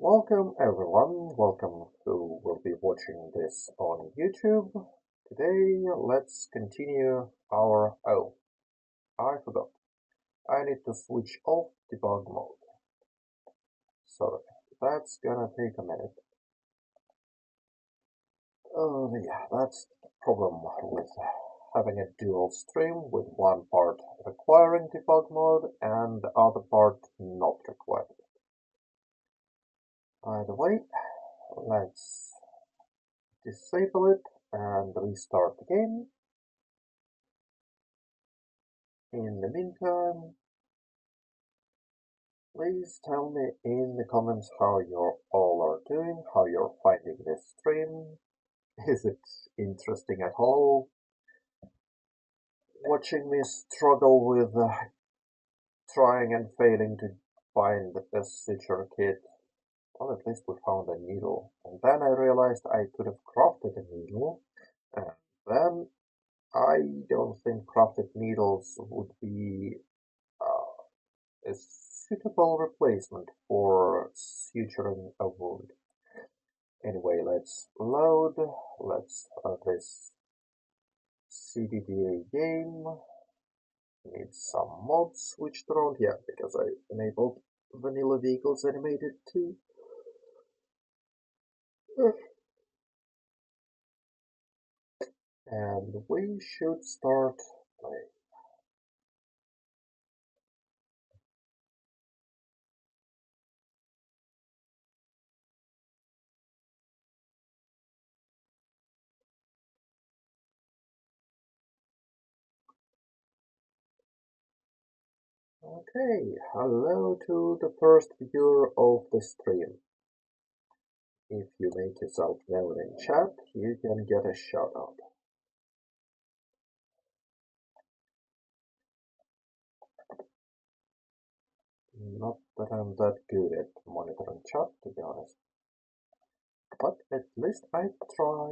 Welcome everyone, welcome who will be watching this on YouTube. Today let's continue our, I forgot, I need to switch off debug mode. Sorry, that's gonna take a minute. Oh yeah, that's the problem with having a dual stream with one part requiring debug mode and the other part not required. By the way, let's disable it and restart the game. In the meantime, please tell me in the comments how you all are doing, how you're finding this stream. Is it interesting at all? Watching me struggle with trying and failing to find a suture kit. Well, at least we found a needle. And then I realized I could have crafted a needle. And then I don't think crafted needles would be a suitable replacement for suturing a wound. Anyway, let's load, let's this CDDA game. Need some mods switched around here because I enabled vanilla vehicles animated too. And we should start playing. Okay, hello to the first viewer of the stream. If you make yourself known in chat, you can get a shout out. Not that I'm that good at monitoring chat, to be honest. But at least I try.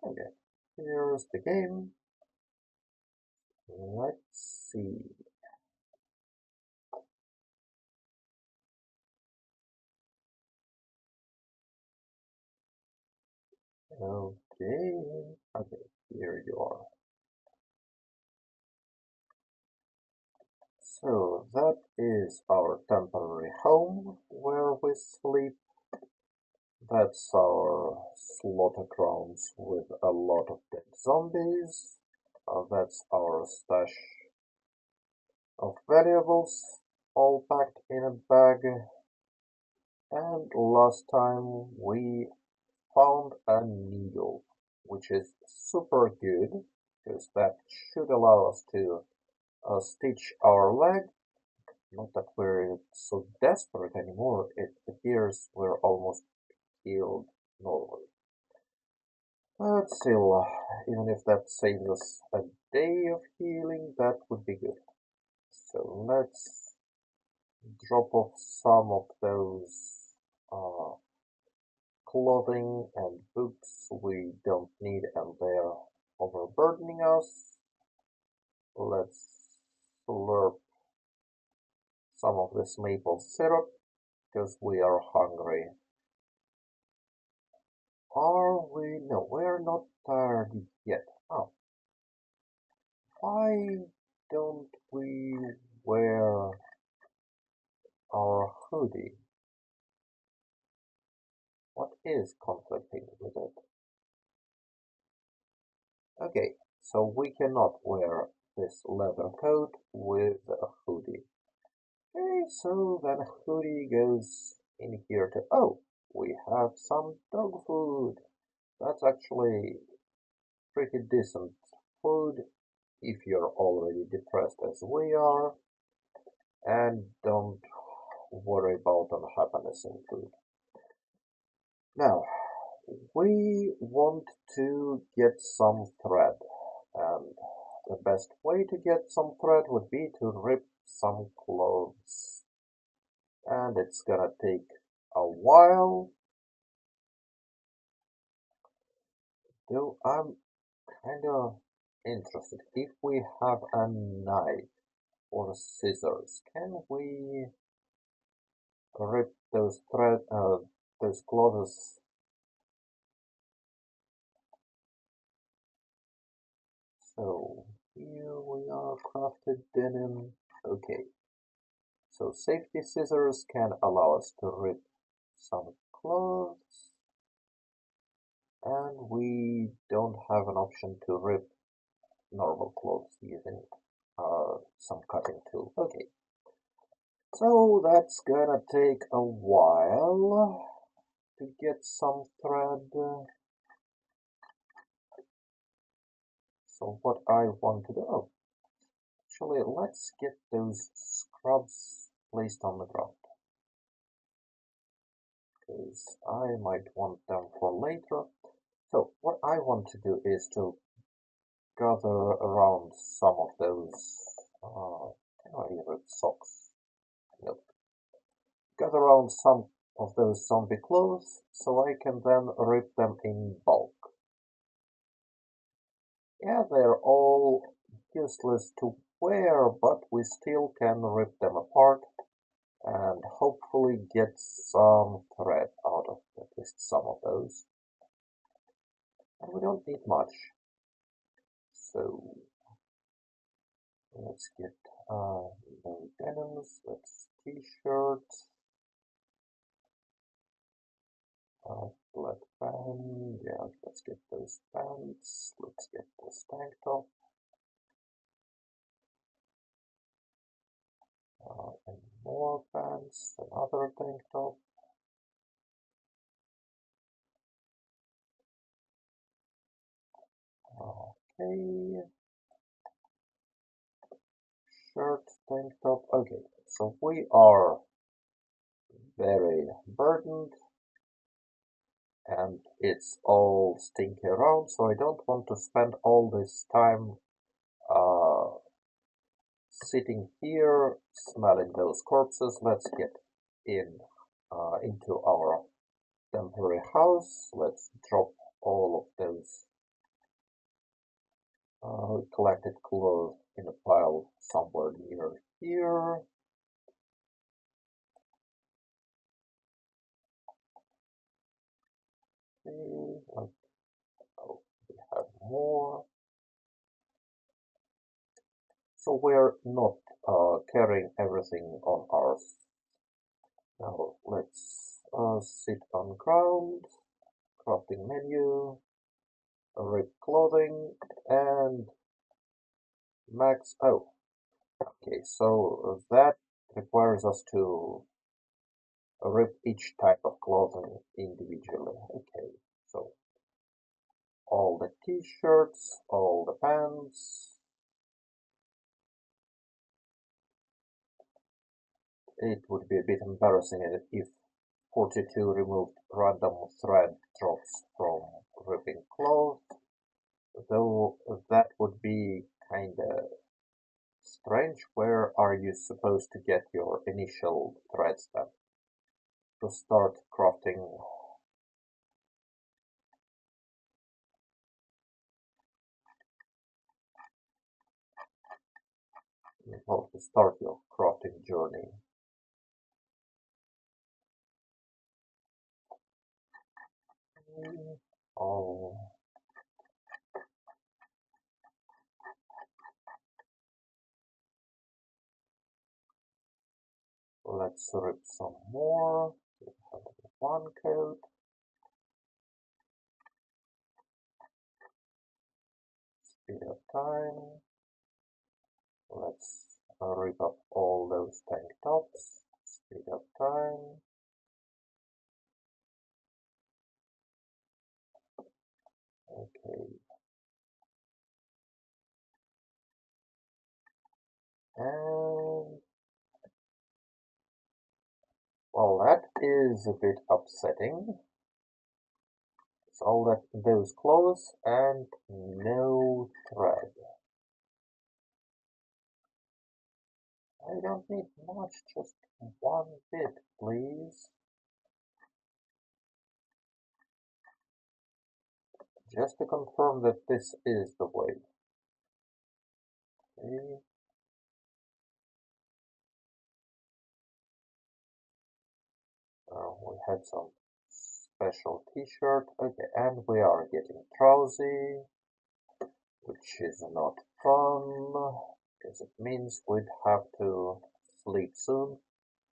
Okay, here's the game. Let's see. Okay, here you are. So that is our temporary home where we sleep. That's our slaughter grounds with a lot of dead zombies. That's our stash of valuables, all packed in a bag. And last time we found a needle, which is super good because that should allow us to stitch our leg. Not that we're so desperate anymore, it appears we're almost healed normally. But still, even if that saves us a day of healing, that would be good. So let's drop off some of those clothing and books we don't need and they're overburdening us. Let's slurp some of this maple syrup because we are hungry. Are we? No, we're not tired yet. Oh. Why don't we wear our hoodie? What is conflicting with it? Okay, so we cannot wear this leather coat with a hoodie. Okay, so then a hoodie goes in here to, oh, we have some dog food. That's actually pretty decent food if you're already depressed as we are and don't worry about unhappiness in food. Now, we want to get some thread, and the best way to get some thread would be to rip some clothes. And it's gonna take a while, though I'm kind of interested. If we have a knife or scissors, can we rip those clothes? So here we are, crafted denim. Okay, so safety scissors can allow us to rip some clothes, and we don't have an option to rip normal clothes using some cutting tool. Okay, so that's gonna take a while to get some thread. So what I want to do, oh, actually let's get those scrubs placed on the ground, because I might want them for later. So what I want to do is to gather around some of those, can I rip socks? Nope. Gather around some of those zombie clothes so I can then rip them in bulk. Yeah, they're all useless to wear, but we still can rip them apart and hopefully get some thread out of at least some of those. And we don't need much. So let's get no denims, let's t-shirts, black band, yeah, let's get those pants, let's get this tank top. And more pants, another tank top. Okay, shirt, tank top. Okay, so we are very burdened and it's all stinky around, so I don't want to spend all this time uh, sitting here smelling those corpses. Let's get into our temporary house. Let's drop all of those collected clothes in a pile somewhere near here. Okay, oh, we have more. So we're not carrying everything on ours. Now let's sit on ground, crafting menu, rip clothing, and max. Oh, okay, so that requires us to rip each type of clothing individually. Okay, so all the t-shirts, all the pants. It would be a bit embarrassing if 42 removed random thread drops from ripping cloth, though that would be kinda strange. Where are you supposed to get your initial threads then? To start crafting, well, to start your crafting journey. Oh, let's rip some more. One coat. Speed up time. Let's rip up all those tank tops. Speed up time. Okay. And well, that is a bit upsetting. all that those claws and no thread. I don't need much, just one bit, please. Just to confirm that this is the way. Okay. We had some special t-shirt. Okay, and we are getting drowsy, which is not fun, because it means we'd have to sleep soon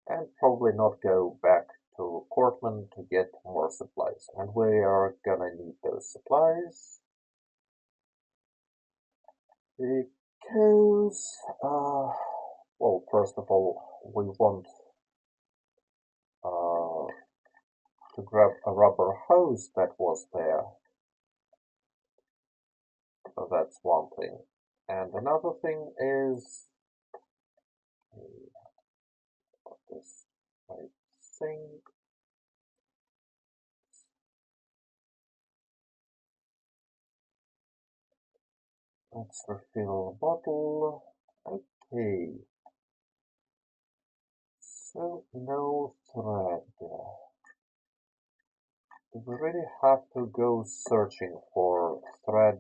and probably not go back to Cortman to get more supplies. And we are gonna need those supplies because, well, first of all, we want to grab a rubber hose that was there. So that's one thing. And another thing is this, I think. Let's refill a bottle. Okay. So no thread. We really have to go searching for thread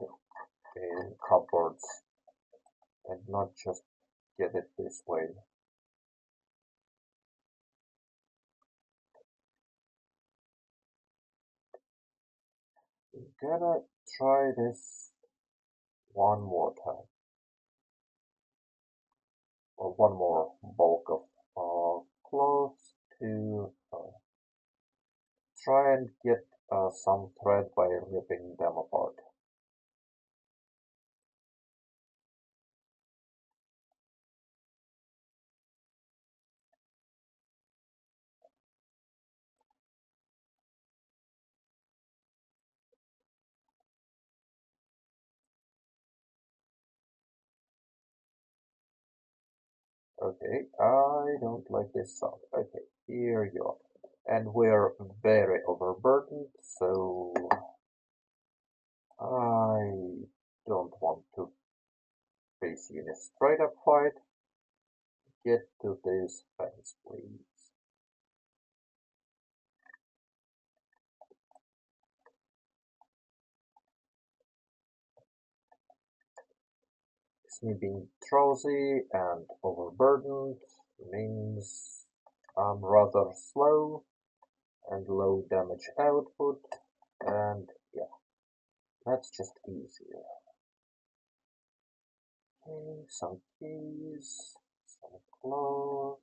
in cupboards and not just get it this way. I'm gonna try this one more time. Or one more bulk of clothes to try and get some thread by ripping them apart. Okay, I don't like this sound. Okay, here you are. And we're very overburdened, so I don't want to face you in a straight up fight. Get to this fence, please. It's me being drowsy and overburdened means I'm rather slow and low damage output, and yeah, that's just easier. Okay, some keys, some clothes.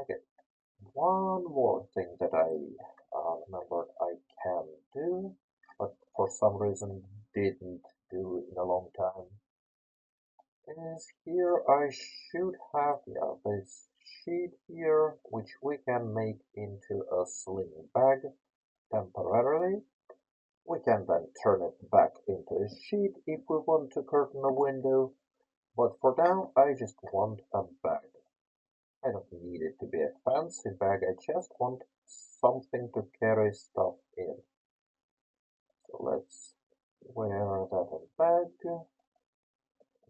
Okay, one more thing that I remembered I can do, but for some reason didn't do in a long time, is here I should have, yeah, this sheet here, which we can make into a sling bag temporarily. We can then turn it back into a sheet if we want to curtain a window, but for now I just want a bag. I don't need it to be a fancy bag, I just want something to carry stuff in. So let's wear that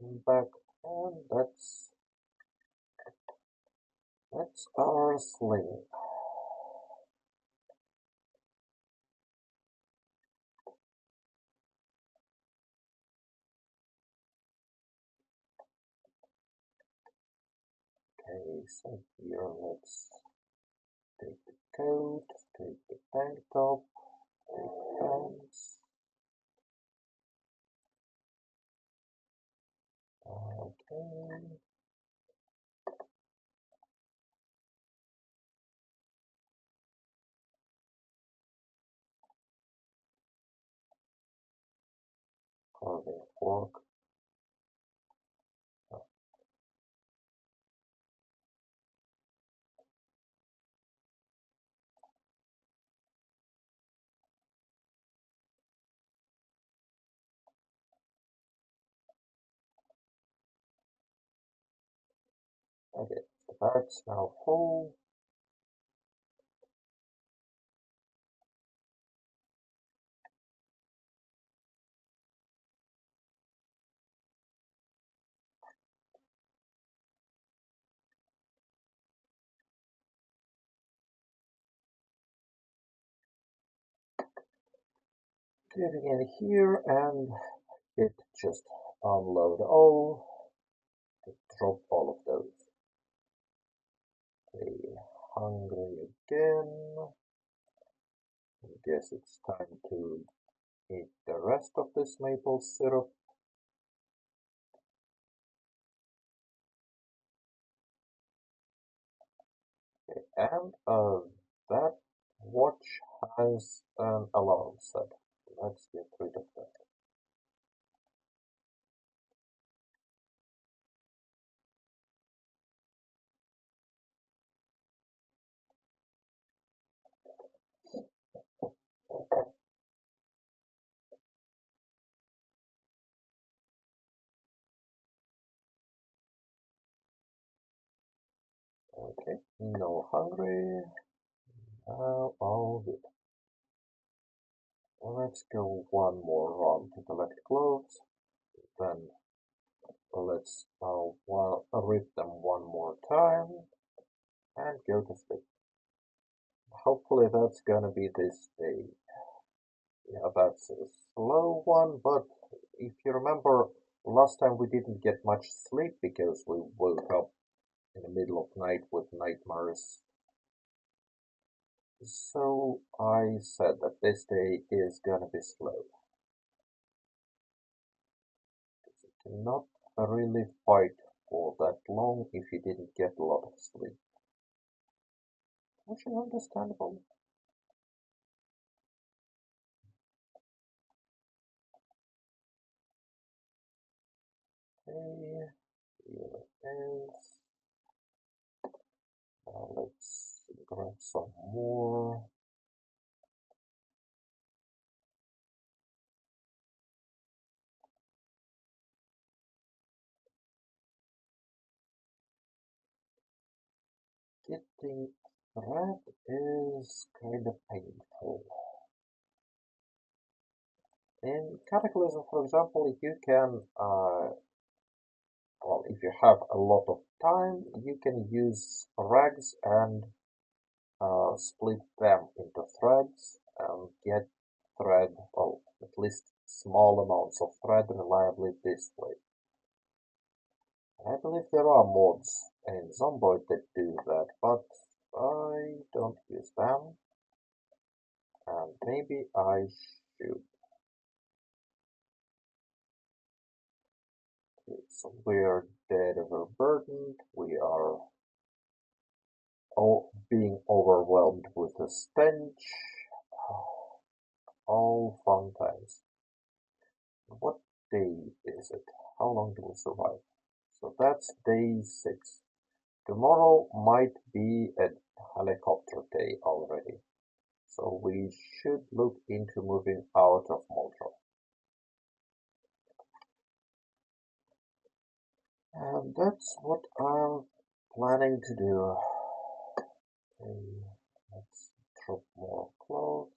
in back, and that's our sling. Okay, so here let's take the coat, take the tank top, take the pants. Okay. carving fork. Okay, so that's now full. Getting in here and it just unload all, drop all of those. Okay, hungry again. I guess it's time to eat the rest of this maple syrup. Okay, and that watch has an alarm set. Let's get rid of that. Okay, no hungry. All good. Let's go one more round to collect clothes. Then let's rip them one more time and go to sleep. Hopefully that's gonna be this day. Yeah, that's a slow one, but if you remember, last time we didn't get much sleep because we woke up in the middle of night with nightmares. So I said that this day is gonna be slow. You cannot really fight for that long if you didn't get a lot of sleep. Which is understandable. Okay, here it is. Now let's grab some more. Getting thread is kind of painful. In Cataclysm, for example, you can, well, if you have a lot of time, you can use rags and split them into threads and get thread, well, at least small amounts of thread reliably this way. I believe there are mods in Zomboid that do that, but I don't use them, and maybe I should. So we're dead overburdened, we are all being overwhelmed with the stench. All fun times. What day is it? How long do we survive? So that's day 6. Tomorrow might be a helicopter day already. So we should look into moving out of Montreal. And that's what I'm planning to do. Okay, let's drop more clothes.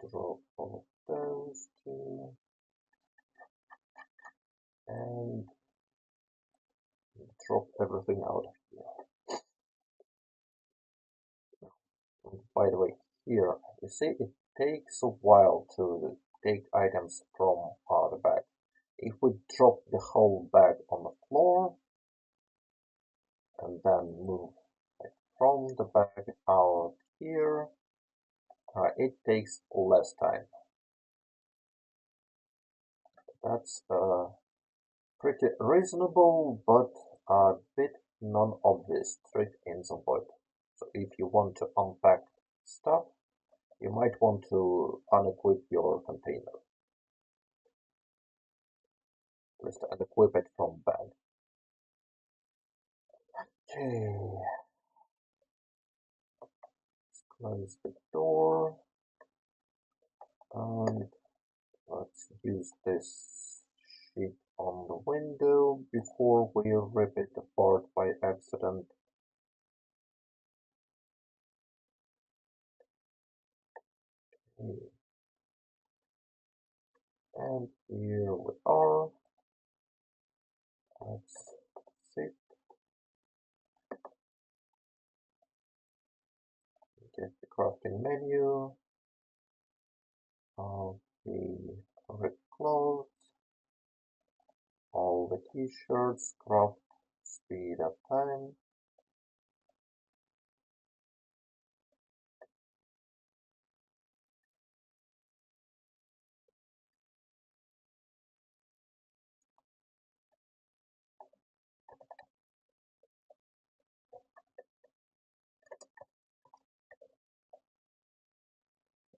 Drop all of those too. And drop everything out of here. And by the way, here, you see it takes a while to take items from the bag. If we drop the whole bag on the floor and then move from the bag out here, it takes less time. That's pretty reasonable, but a bit non-obvious trick in Zomboid. So if you want to unpack stuff, you might want to unequip your container. Just unequip it from bag. Okay. Let's close the door. And let's use this sheet on the window before we rip it apart by accident. And here we are. Let's see. Get the crafting menu. The rip clothes. All the t-shirts. Craft speed up time.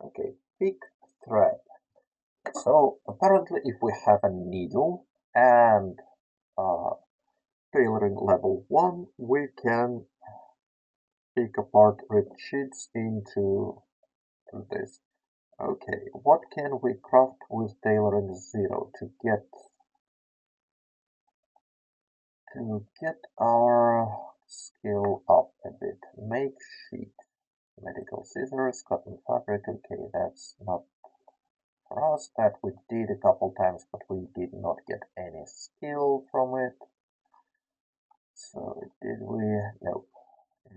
Okay, pick thread. So apparently if we have a needle and tailoring level 1, we can pick apart ripped sheets into this. Okay, what can we craft with tailoring 0 to get our skill up a bit? Make sheet, medical scissors, cotton fabric. Okay, that's not for us. That we did a couple times, but we did not get any skill from it. So did we? Nope.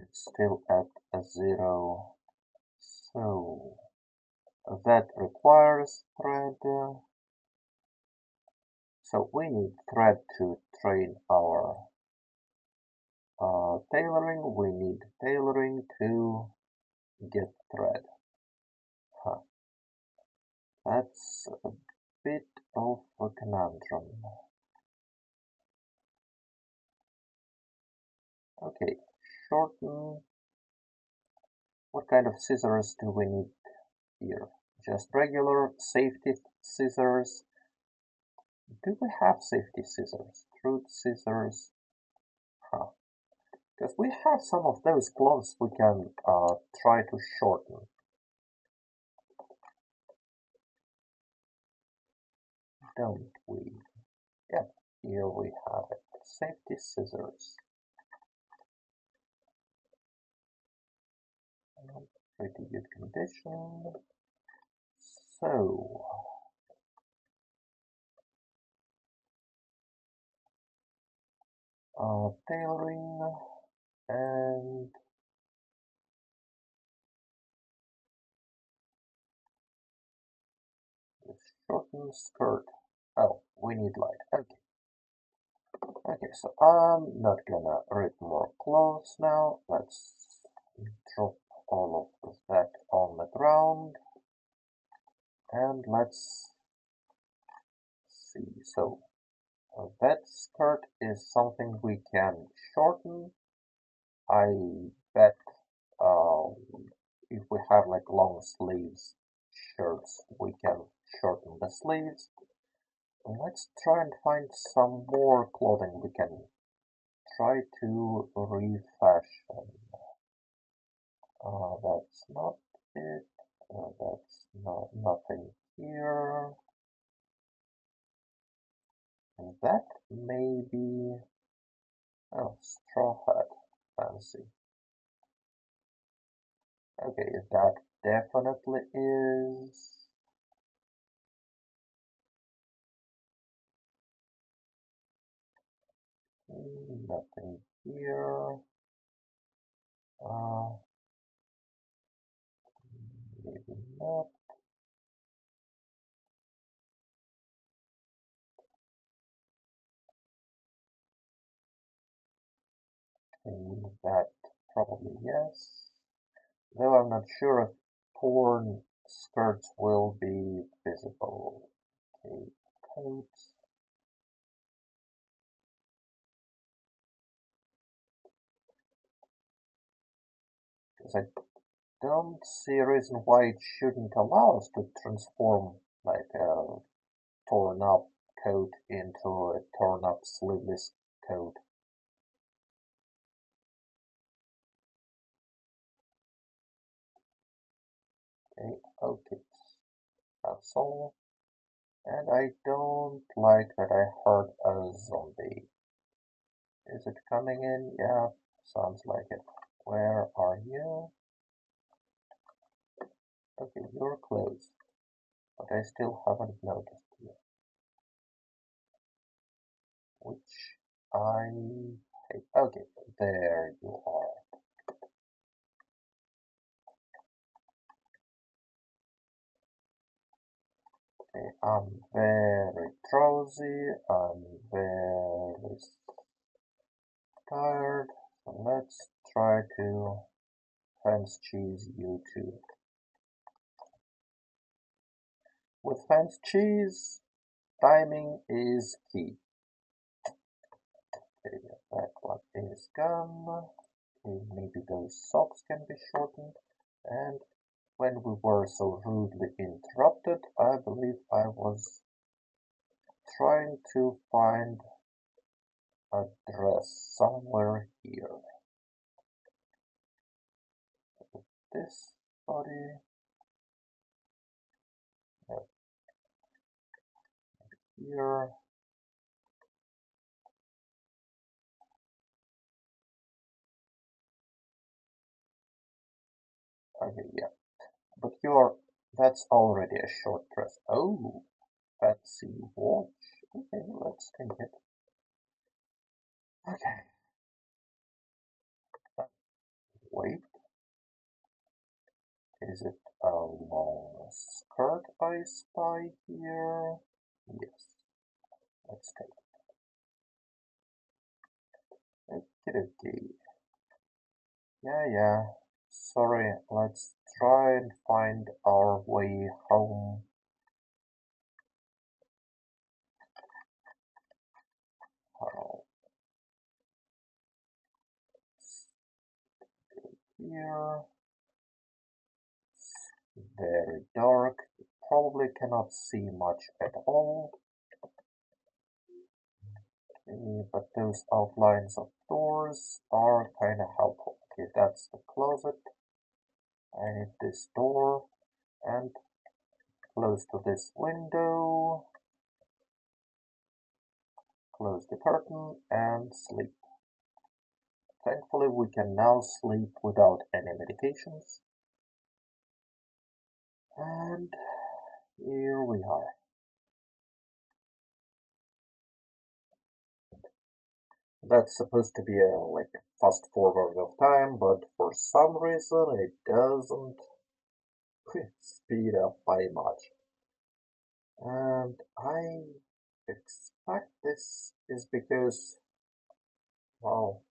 It's still at a 0. So that requires thread. So we need thread to train our tailoring. We need tailoring to get thread. Huh. That's a bit of a conundrum. Okay, shorten. What kind of scissors do we need here? Just regular safety scissors. Do we have safety scissors? Truth scissors? Huh. Because we have some of those gloves we can try to shorten. Don't we? Yeah, here we have it. Safety scissors. Pretty good condition. So, tailoring and shorten skirt. Oh, we need light. Okay. Okay, so I'm not gonna rip more clothes now. Let's drop all of that on the ground. And let's see. So that skirt is something we can shorten. I bet if we have like long sleeves shirts, we can shorten the sleeves. Let's try and find some more clothing we can try to refashion. That's not it. That's not nothing here. And that may be, oh, straw hat, fancy. Okay, that definitely is. Nothing here. Uh, maybe not. That probably yes. Though I'm not sure if torn skirts will be visible. Okay, coats. Because I don't see a reason why it shouldn't allow us to transform like a torn up coat into a torn up sleeveless coat. Okay, okay, that's all. And I don't like that I heard a zombie. Is it coming in? Yeah, sounds like it. Where are you? Okay, you're close, but I still haven't noticed you. Which I hate. Okay, there you are. Okay, I'm very drowsy, I'm very tired, so let's try to fence cheese you too. With fence cheese, timing is key. Okay, that one is gone. Okay, maybe those socks can be shortened. And when we were so rudely interrupted, I believe I was trying to find a dress somewhere here. This body, here. Okay, yeah. But that's already a short dress. Oh, fancy watch. Okay, let's take it. Okay, wait. Is it a long skirt I spy here? Yes, let's take it. Okay. Yeah. Sorry, let's try and find our way home. Oh, here. It's very dark. You probably cannot see much at all. But those outlines of doors are kind of helpful. Okay, that's the closet. I need this door and close to this window. Close the curtain and sleep. Thankfully, we can now sleep without any medications. And here we are. That's supposed to be a like fast forward of time, but for some reason it doesn't speed up by much. And I expect this is because, well,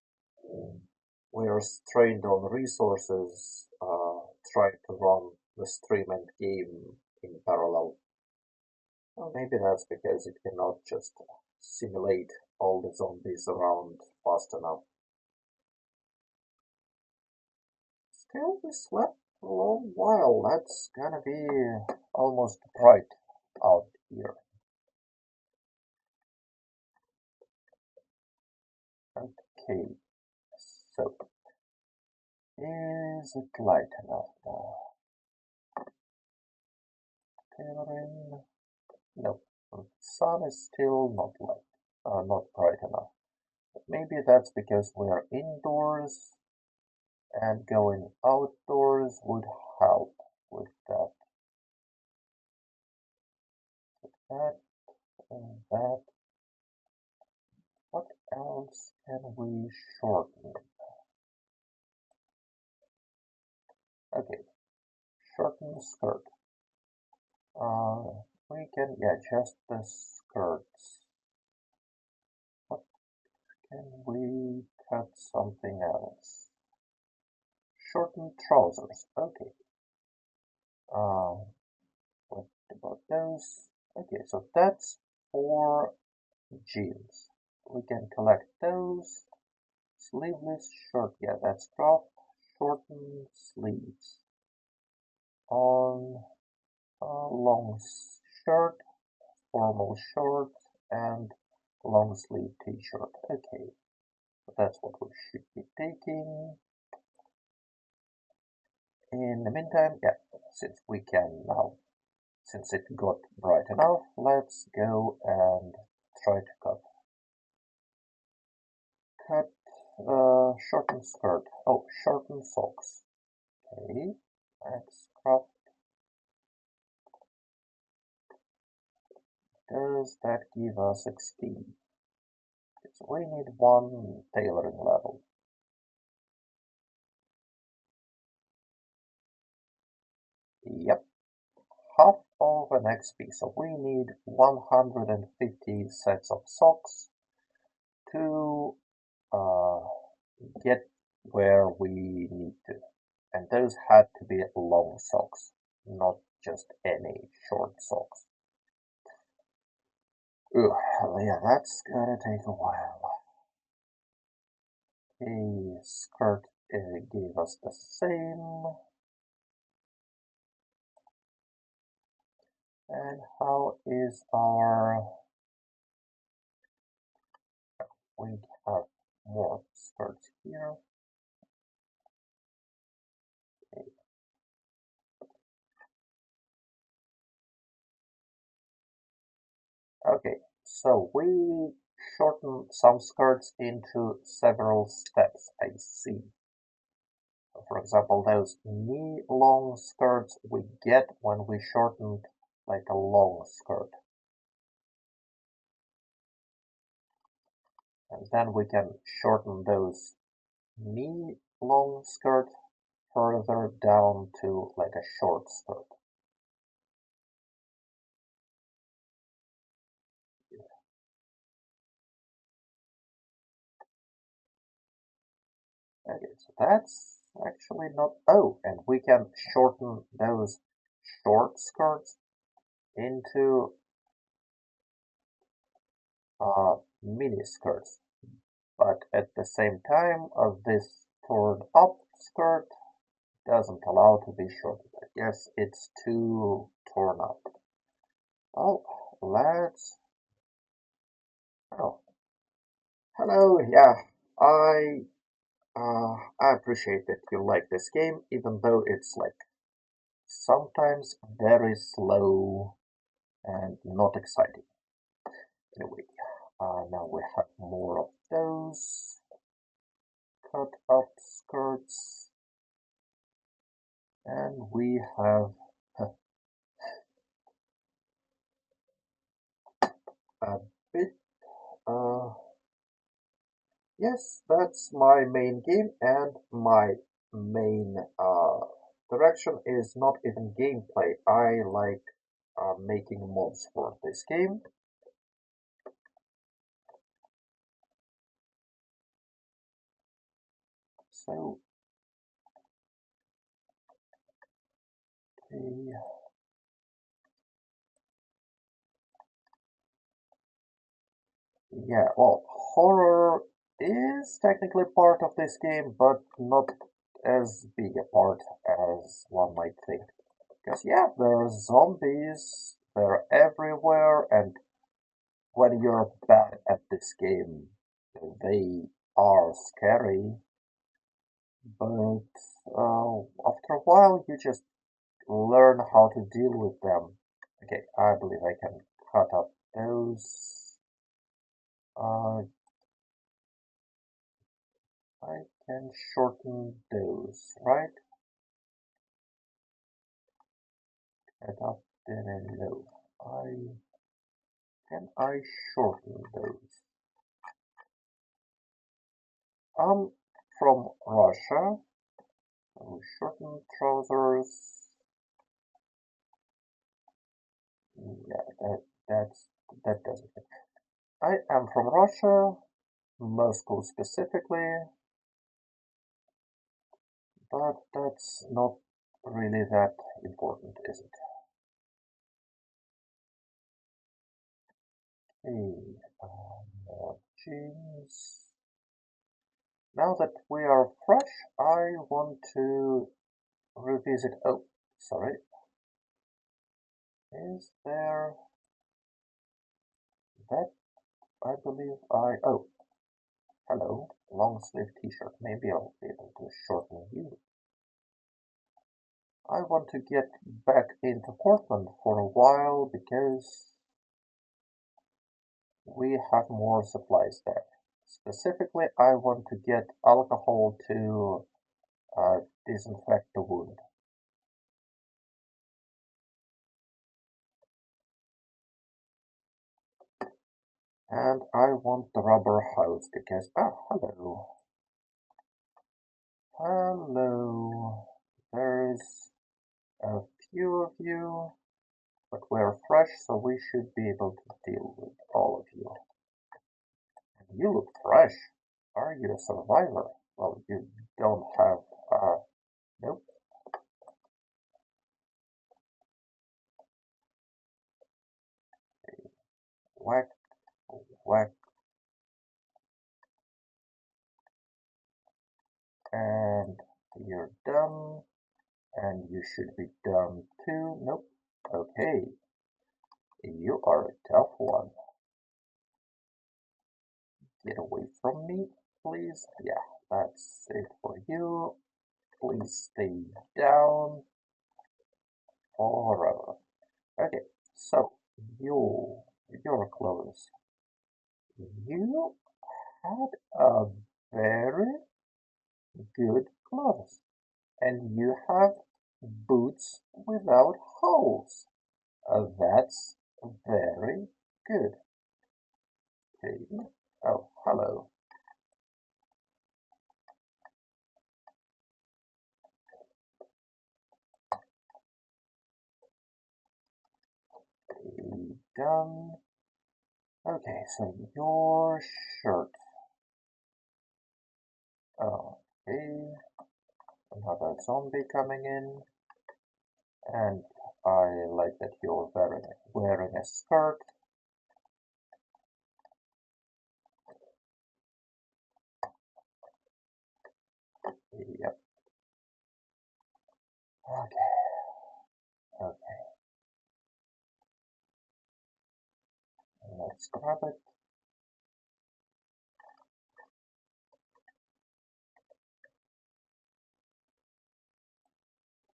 we are strained on resources trying to run the stream and game in parallel. Well, maybe that's because it cannot just simulate all the zombies around fast enough. Still, we slept a long while. That's gonna be almost bright out here. Okay, so is it light enough now? Tailoring. No, the sun is still not bright enough. But maybe that's because we are indoors and going outdoors would help with that. That and that. What else can we shorten? Okay, shorten the skirt. We can, yeah, just the skirts. But can we cut something else? Shorten trousers. Okay. What about those? Okay, so that's for jeans. We can collect those. Sleeveless shirt. Yeah, that's cropped. shorten sleeves on a long shirt, formal shirt, and long sleeve t-shirt. Okay, so that's what we should be taking. In the meantime, yeah, since we can now, since it got bright enough, let's go and try to cut shorten skirt. Oh, shorten socks. Okay, let's craft. Does that give us XP? So we need one tailoring level. Yep, half of an XP. So we need 150 sets of socks to get where we need to. And those had to be long socks, not just any short socks. Ugh, yeah, that's gonna take a while. Okay, skirt gave us the same. And how is our... We have more skirts here. Okay, so we shorten some skirts into several steps, I see. For example, those knee-long skirts we get when we shortened like a long skirt. And then we can shorten those knee-long skirt further down to like a short skirt. Okay, so that's actually not... Oh, and we can shorten those short skirts into mini skirts. But at the same time, this torn up skirt doesn't allow to be shortened. I guess it's too torn up. Well, let's... Oh, hello, yeah, I appreciate that you like this game, even though it's like sometimes very slow and not exciting. Anyway, now we have more of those cut up skirts, and we have a bit. Yes, that's my main game, and my main direction is not even gameplay. I like making mods for this game. So, okay. Yeah, well, horror is technically part of this game, but not as big a part as one might think. Because, yeah, there are zombies, they're everywhere, and when you're bad at this game, they are scary. But after a while, you just learn how to deal with them. Okay, I believe I can cut up those. I can shorten those, right? Cut up, then and low. I shorten those? I'm from Russia. So shorten trousers. Yeah, that doesn't fit. I am from Russia, Moscow specifically, but that's not really that important, is it? Okay, more jeans. Now that we are fresh, I want to revisit. Oh, sorry. Is there that? I believe I. Oh, hello. Long sleeve t-shirt. Maybe I'll be able to shorten you. I want to get back into Portland for a while because we have more supplies there. Specifically, I want to get alcohol to disinfect the wound. And I want the rubber hose because, hello. Hello. There's a few of you, but we're fresh, so we should be able to deal with all of you. And you look fresh. Are you a survivor? Well, you don't have, nope. Whack, whack, and you're done. And you should be done too. Nope. Okay. You are a tough one. Get away from me, please. Yeah, that's it for you. Please stay down forever. Okay, so your clothes. You had a very good clothes, and you have boots without holes. That's very good. Okay. Oh, hello. Done. Okay, so your shirt. Okay, another zombie coming in, and I like that you're wearing a skirt. Yep. Okay. Okay. Let's grab it.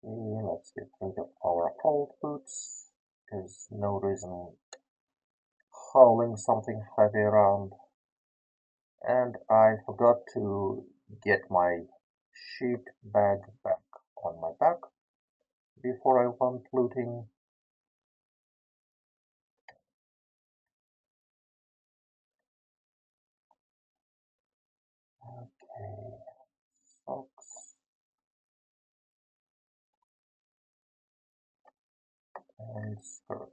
Okay, let's get rid of our old boots. There's no reason hauling something heavy around. And I forgot to get my sheet bag back on my back before I went looting. Okay, socks and skirt.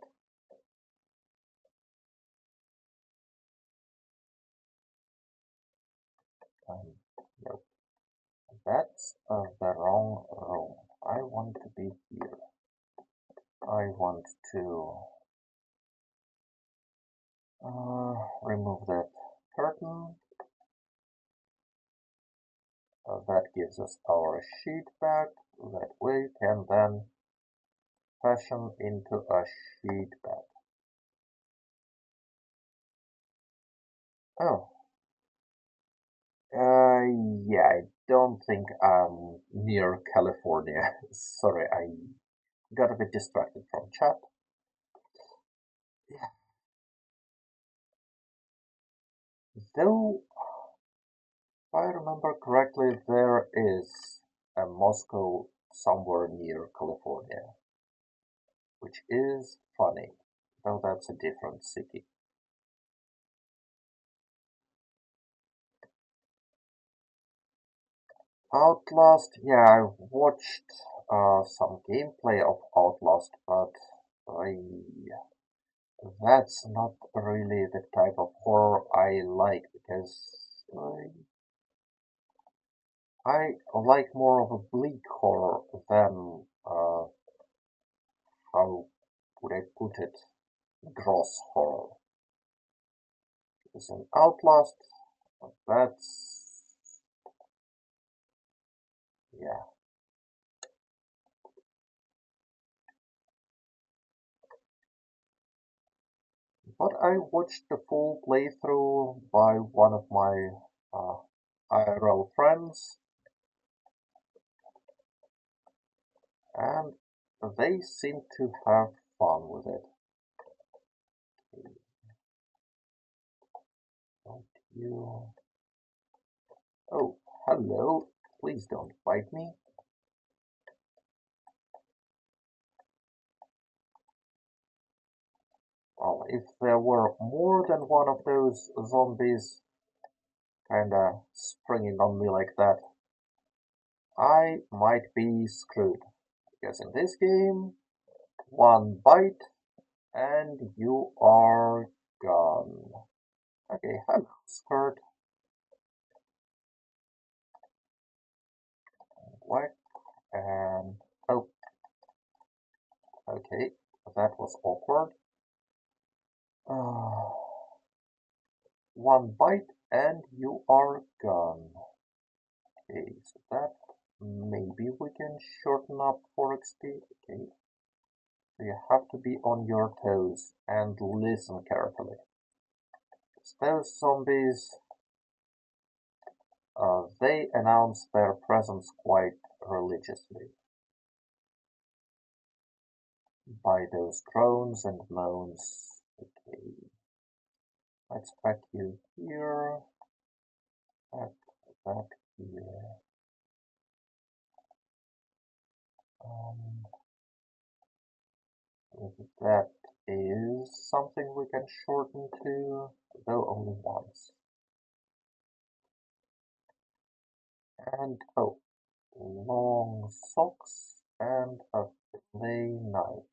Nope, that's the wrong room. I want to be here. I want to remove that curtain. That gives us our sheet back that we can then fashion into a sheet bag. Oh, yeah, I don't think I'm near California. Sorry, I got a bit distracted from chat. Yeah. Though, if I remember correctly, there is a Moscow somewhere near California, which is funny, though that's a different city. Outlast, yeah, I watched some gameplay of Outlast, but I, that's not really the type of horror I like because I like more of a bleak horror than, how would I put it, gross horror. It's an Outlast, that's Yeah. But I watched the full playthrough by one of my uh, IRL friends, and they seem to have fun with it. Don't you? Oh, hello. Please don't bite me. Well, if there were more than one of those zombies kinda springing on me like that, I might be screwed. Because in this game, one bite and you are gone. Okay, hello, skirt. What? And oh, okay, that was awkward. Uh, one bite and you are gone. Okay, so that maybe we can shorten up for XP. Okay, so you have to be on your toes and listen carefully. Those zombies, they announce their presence quite religiously by those groans and moans. Okay, let's pack you here, pack that here. Um, that is something we can shorten to, though only once. And oh, long socks and a fillet knife.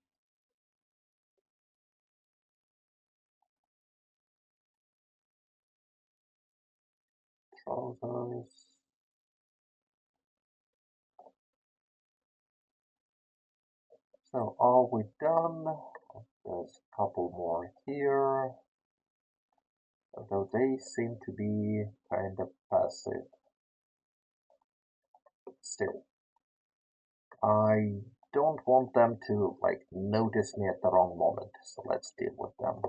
Trousers. So are we done? There's a couple more here, although they seem to be kind of passive. Still, I don't want them to like notice me at the wrong moment, so let's deal with them.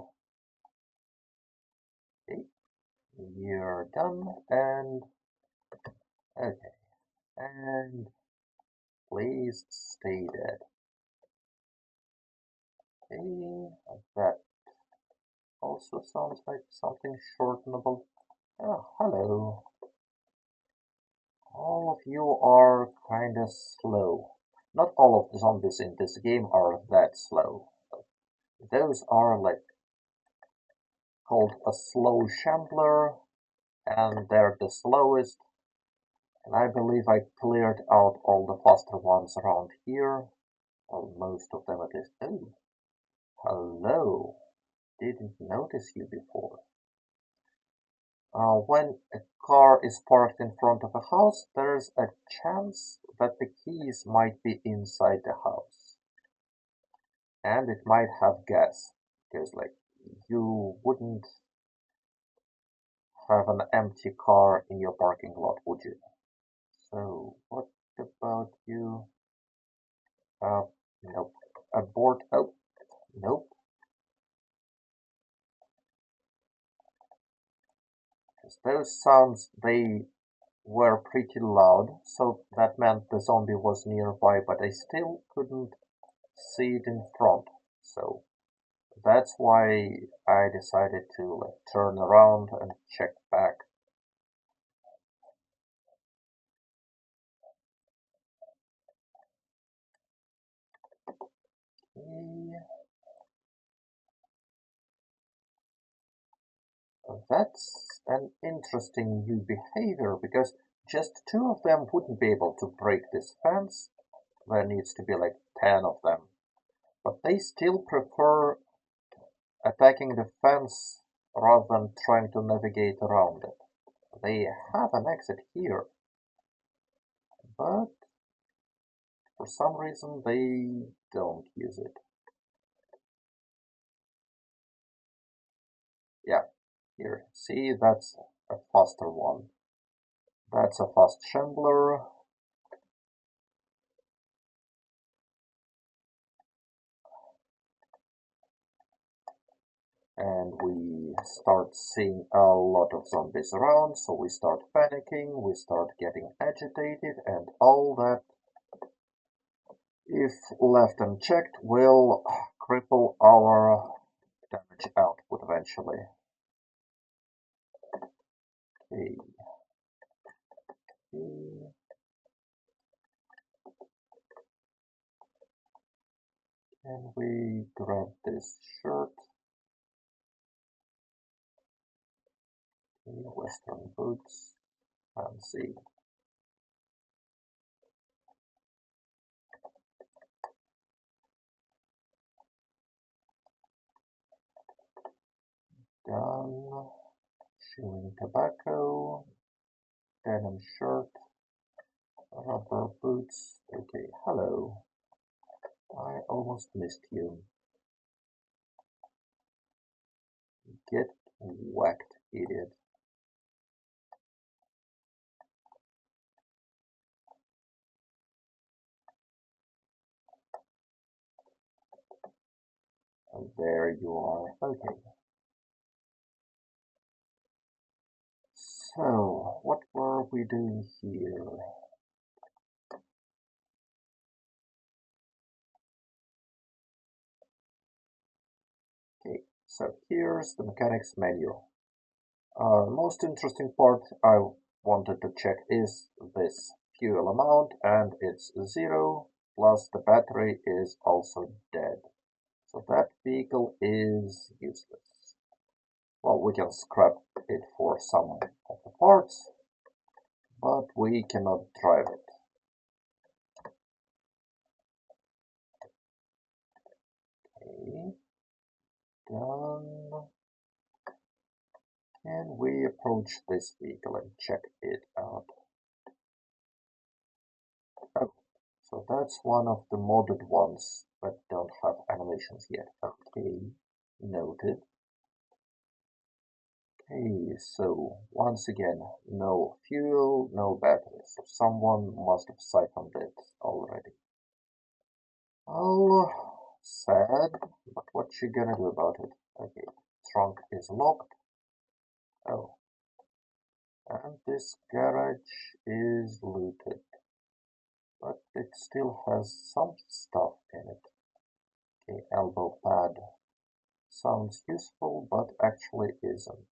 Okay, you're done, and okay, and please stay dead. Okay, that also sounds like something shortenable. Oh, hello. All of you are kinda slow. Not all of the zombies in this game are that slow. Those are like called a slow shambler, and they're the slowest. And I believe I cleared out all the faster ones around here. Well, most of them at least. Oh, hello. Didn't notice you before. When a car is parked in front of a house, there's a chance that the keys might be inside the house. And it might have gas. Because, like, you wouldn't have an empty car in your parking lot, would you? So, what about you? Uh, nope. Abort. Oh, nope. Because those sounds, they were pretty loud, so that meant the zombie was nearby, but I still couldn't see it in front. So that's why I decided to like turn around and check back. Okay, that's an interesting new behavior because just two of them wouldn't be able to break this fence. There needs to be like 10 of them. But they still prefer attacking the fence rather than trying to navigate around it. They have an exit here, but for some reason they don't use it. Yeah, here, see, that's a faster one. That's a fast shambler. and we start seeing a lot of zombies around, so we start panicking, we start getting agitated, and all that, if left unchecked, will cripple our damage output eventually. Okay. Can we grab this shirt? Okay, Western boots, fancy. Done. Chewing tobacco, denim shirt, rubber boots. Okay, hello. I almost missed you. Get whacked, idiot. And there you are. Okay. So, what were we doing here? Okay, so here's the mechanics menu. Most interesting part I wanted to check is this fuel amount, and it's 0, plus the battery is also dead. So that vehicle is useless. Well, we can scrap it for some of the parts, but we cannot drive it. Okay, done. Can we approach this vehicle and check it out? Oh, so that's one of the modded ones that don't have animations yet. Okay, noted. Okay, so once again, no fuel, no battery. So someone must have siphoned it already. Oh, sad, but what you gonna do about it? Okay, trunk is locked. Oh, and this garage is looted, but it still has some stuff in it. Okay, elbow pad. Sounds useful, but actually isn't.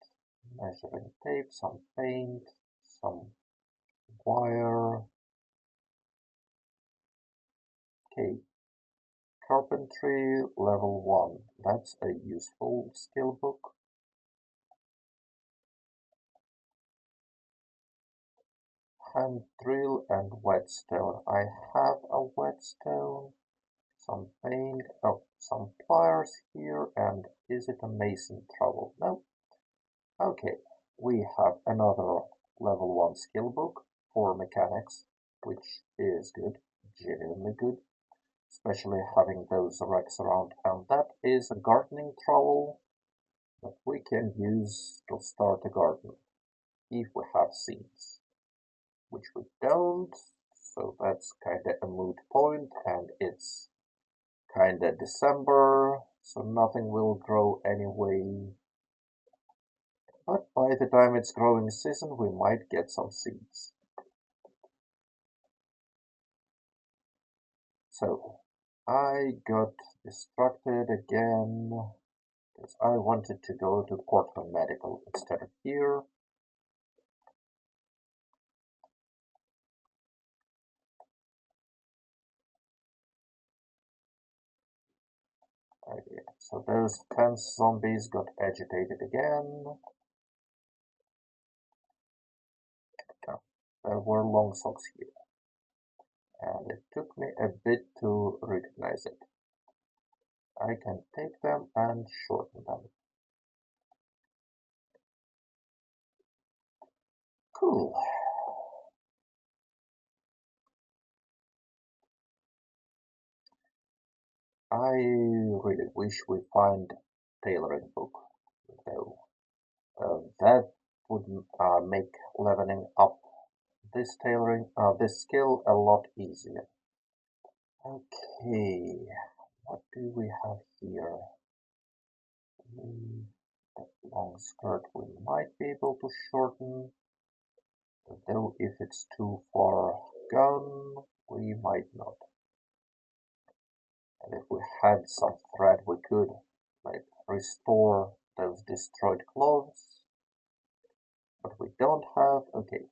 Measuring tape, some paint, some wire. Okay, carpentry level 1. That's a useful skill book. Hand drill and whetstone. I have a whetstone. Some paint. Oh, some pliers here. And is it a mason trowel? No. Okay, we have another level 1 skill book for mechanics, which is good, genuinely good, especially having those racks around. And that is a gardening trowel that we can use to start a garden if we have seeds, which we don't, so that's kinda a moot point, and it's kinda December, so nothing will grow anyway. But by the time it's growing season, we might get some seeds. So, I got distracted again, because I wanted to go to Portland Medical instead of here. Okay, so those 10 zombies got agitated again. Oh, there were long socks here, and it took me a bit to recognize it. I can take them and shorten them. Cool. I really wish we find tailoring book, though. That would make leveling up this skill a lot easier. Okay, what do we have here? That long skirt we might be able to shorten, though if it's too far gone, we might not. And if we had some thread, we could like restore those destroyed clothes, but we don't have. Okay,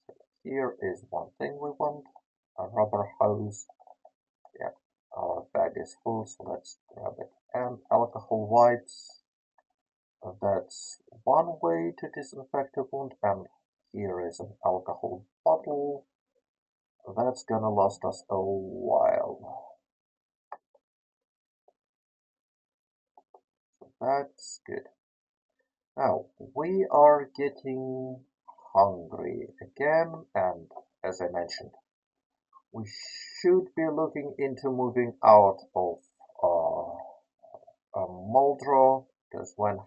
so here is one thing we want, a rubber hose. Yeah, our bag is full, so let's grab it. And alcohol wipes. That's one way to disinfect a wound, and here is an alcohol bottle. That's gonna last us a while. So that's good. Now, we are getting hungry again, and as I mentioned, we should be looking into moving out of Muldrow, because when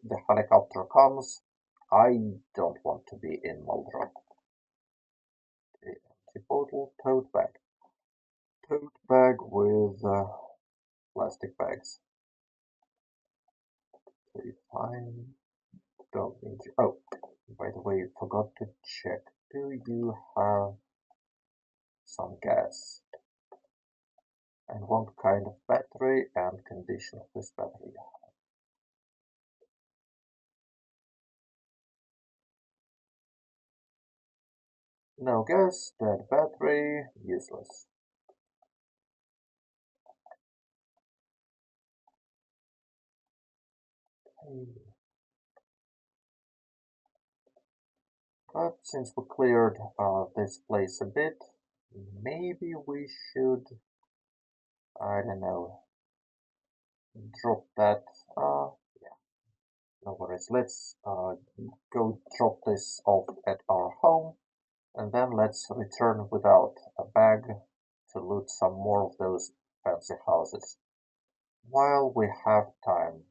the helicopter comes, I don't want to be in Muldrow. The empty bottle, tote bag. Tote bag with plastic bags. Okay, fine. Don't need to. Oh, by the way, forgot to check. Do you have some gas? And what kind of battery and condition of this battery? No gas, dead battery, useless. But since we cleared this place a bit, maybe we should, I don't know, drop that. Yeah, no worries. Let's go drop this off at our home, and then let's return without a bag to loot some more of those fancy houses while we have time.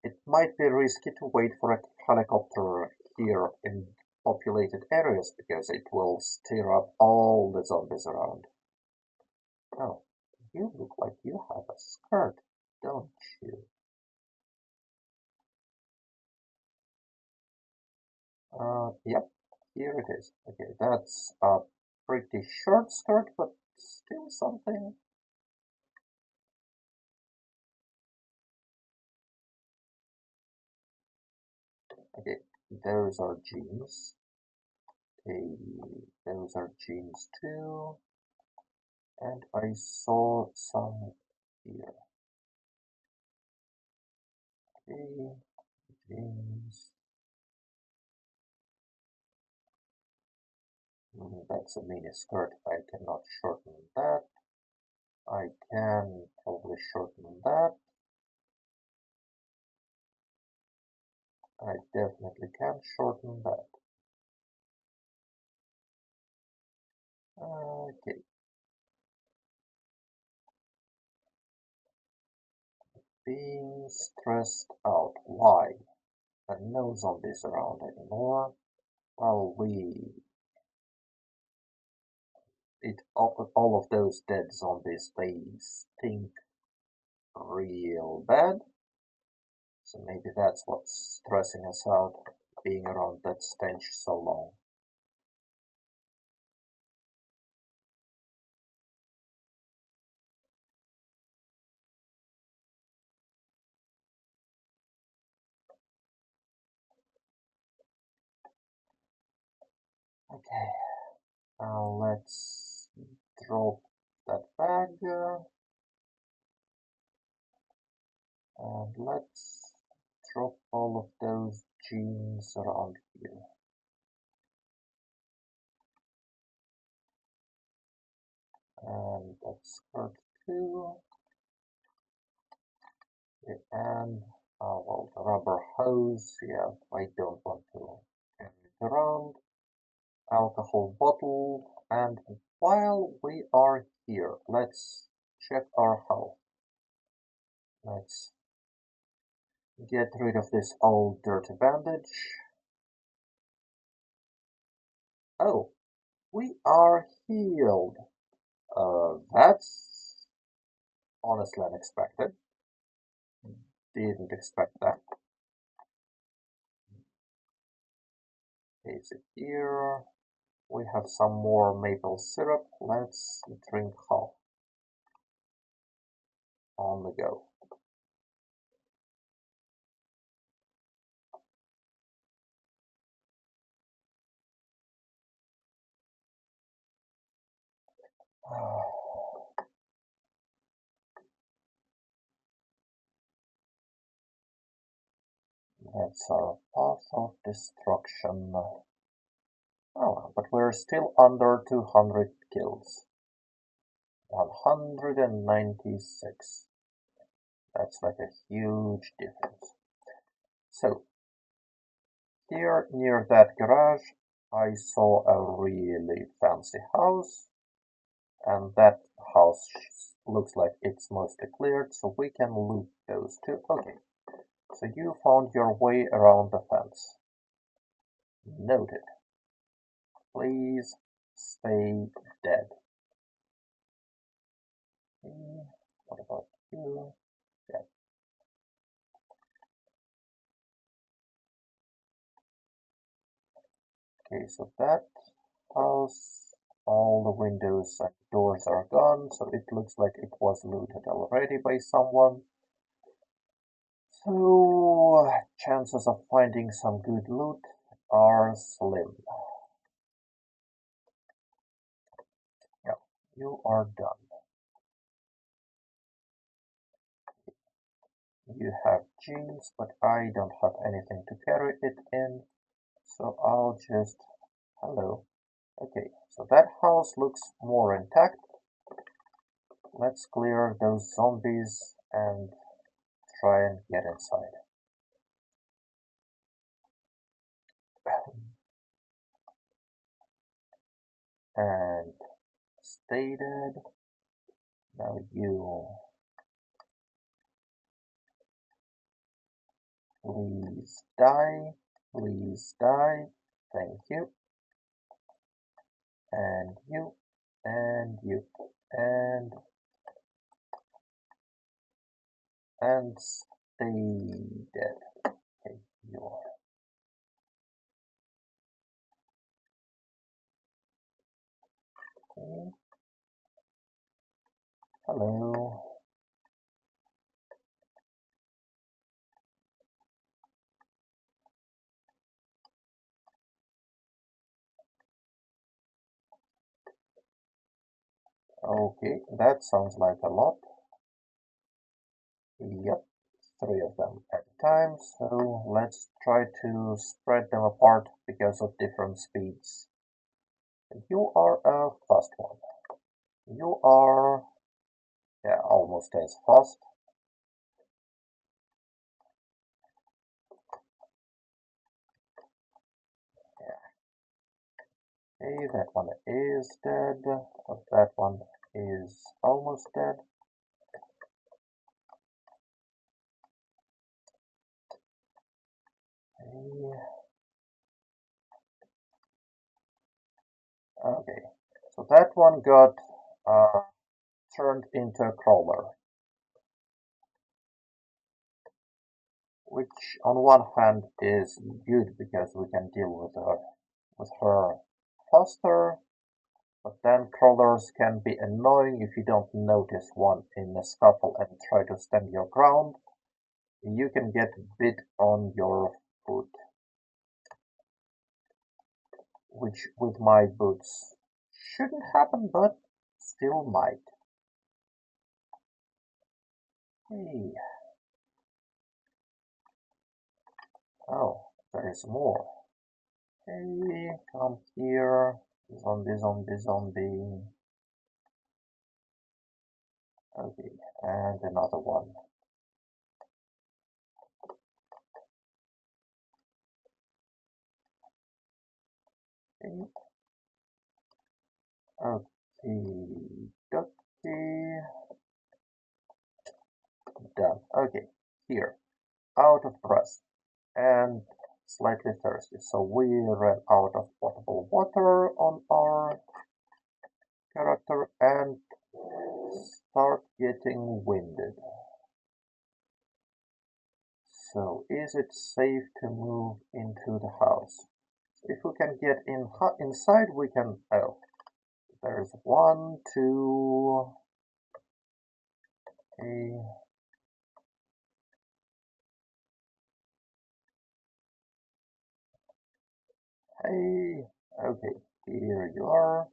It might be risky to wait for a helicopter here in populated areas because it will stir up all the zombies around. Oh, you look like you have a skirt, don't you? Yep, here it is. Okay, that's a pretty short skirt, but still something. Okay, those are jeans. Okay, those are jeans too. And I saw some here. Okay, jeans. That's a mini skirt. I cannot shorten that. I can probably shorten that. I definitely can shorten that. Okay. Being stressed out. Why? There are no zombies around anymore. Well, all of those dead zombies, they stink real bad. So maybe that's what's stressing us out, being around that stench so long. Okay, now let's drop that bag and let's drop all of those jeans around here. And that skirt too. Okay, and well, the rubber hose, yeah, I don't want to carry it around. Alcohol bottle, and while we are here, let's check our health. Let's get rid of this old dirty bandage. Oh, we are healed. That's honestly unexpected. Didn't expect that. Is it here? We have some more maple syrup. Let's drink half. On the go. That's our path of destruction. Oh, but we're still under 200 kills. 196. That's like a huge difference. So, here near that garage, I saw a really fancy house, and that house looks like it's mostly cleared, so we can loot those too. Okay, so you found your way around the fence. Noted. Please stay dead. Okay, what about you? Yeah. Okay, so that house, all the windows and doors are gone, so it looks like it was looted already by someone. So, chances of finding some good loot are slim. Yeah, you are done. You have jeans, but I don't have anything to carry it in, so I'll just... Hello. Okay, so that house looks more intact. Let's clear those zombies and try and get inside. And stay dead. Now you... Please die. Please die. Thank you. And you. And you. And stay dead. Okay, you are. Okay. Hello. Okay, that sounds like a lot. Yep, 3 of them at a time, so let's try to spread them apart because of different speeds. You are a fast one. You are, yeah, almost as fast. Yeah. Okay, that one is dead, but that one is almost dead. Okay, so that one got turned into a crawler, which on one hand is good because we can deal with her faster, but then crawlers can be annoying if you don't notice one in a scuffle and try to stand your ground. You can get bit on your foot, which with my boots shouldn't happen, but still might. Hey. Oh, there is more. Hey, come here. Zombie, zombie, zombie. Okay, and another one. Okay, okay, okay. Done. Okay, here. Out of breath and slightly thirsty. So we ran out of potable water on our character and start getting winded. So is it safe to move into the house? If we can get inside, we can. Oh, there's one, two. Okay. Hey. Okay. Here you are.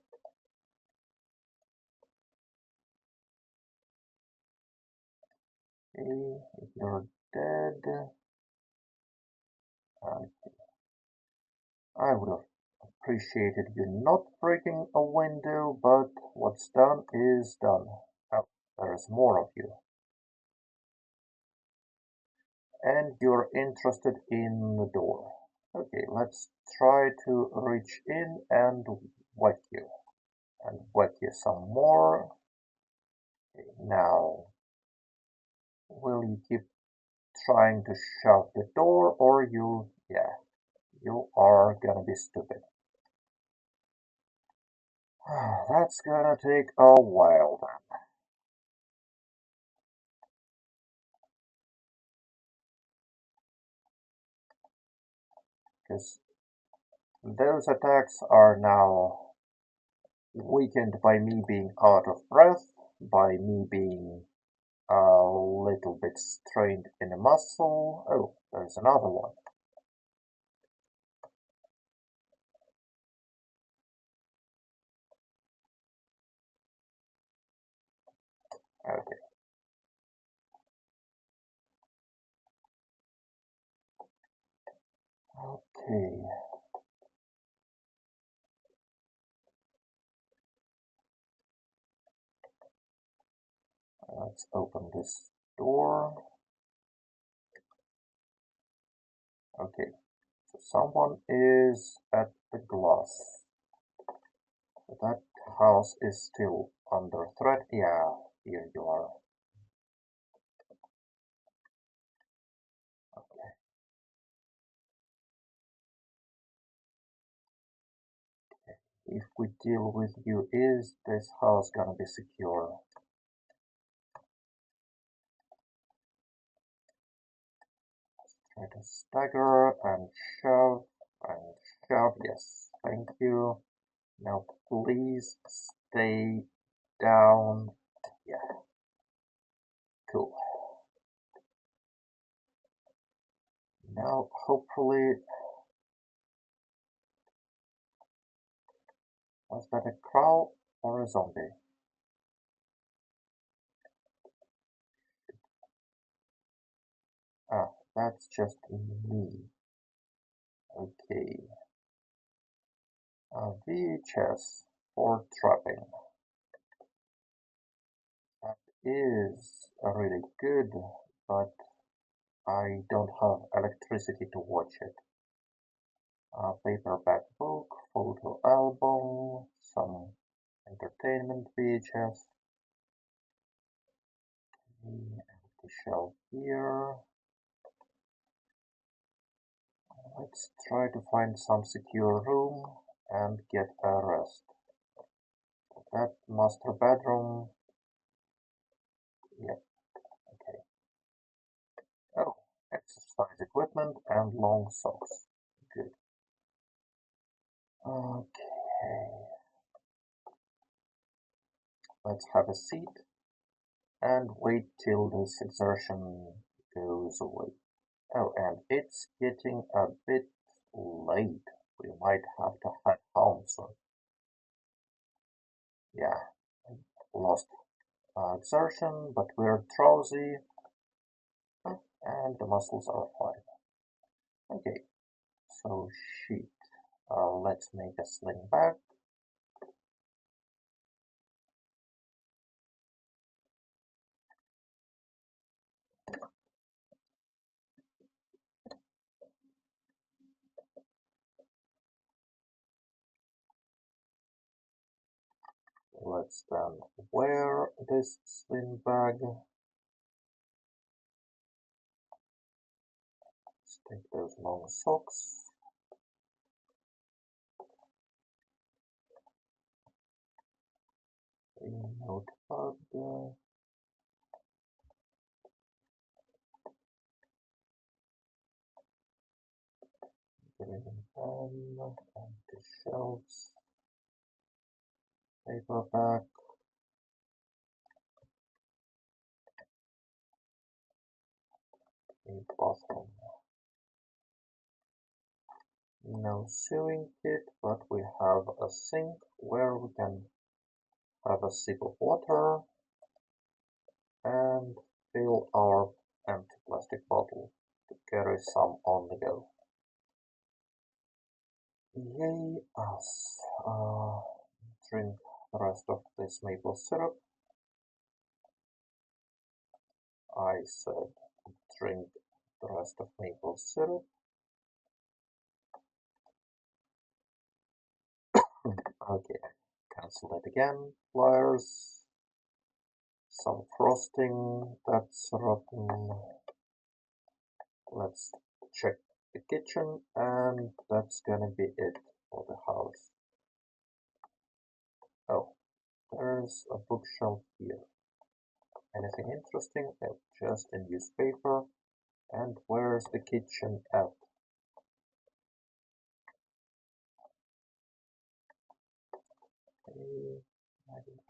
Okay. You're dead. Uh, I would have appreciated you not breaking a window, but what's done is done. Oh, there's more of you. And you're interested in the door. Okay, let's try to reach in and whack you. And whack you some more. Okay, now, will you keep trying to shut the door or yeah, you are gonna be stupid. That's gonna take a while then. Because those attacks are now weakened by me being out of breath, by me being a little bit strained in a muscle. Oh, there's another one. Okay. Okay. Let's open this door. Okay. So someone is at the glass. That house is still under threat. Yeah, here you are. Okay. If we deal with you, is this house gonna be secure? Try to stagger and shove and shove. Yes, thank you. Now please stay down. Yeah, cool. Now hopefully, was that a crow or a zombie? Ah, that's just me. Okay. VHS for trapping. That is really good, but I don't have electricity to watch it. Paperback book, photo album, some entertainment VHS. Empty shelf here. Let's try to find some secure room and get a rest. That master bedroom. Yep, okay. Oh, exercise equipment and long socks. Good. Okay, let's have a seat and wait till this exertion goes away. Oh, and it's getting a bit late. We might have to head home soon. Yeah, lost exertion, but we're drowsy and the muscles are fine. Okay, so sheet. Let's make a sling bag. Let's then wear this sling bag. Let's take those long socks. A notepad. green pen, empty shelves, paperback, a bathroom. No sewing kit, but we have a sink where we can have a sip of water and fill our empty plastic bottle to carry some on the go. Yay us! Drink the rest of this maple syrup. I said drink the rest of maple syrup. Okay, cancel it again. Pliers. Some frosting that's rotten. Let's check the kitchen, and that's gonna be it for the house. Oh, there's a bookshelf here. Anything interesting? No, just a newspaper. And where's the kitchen at?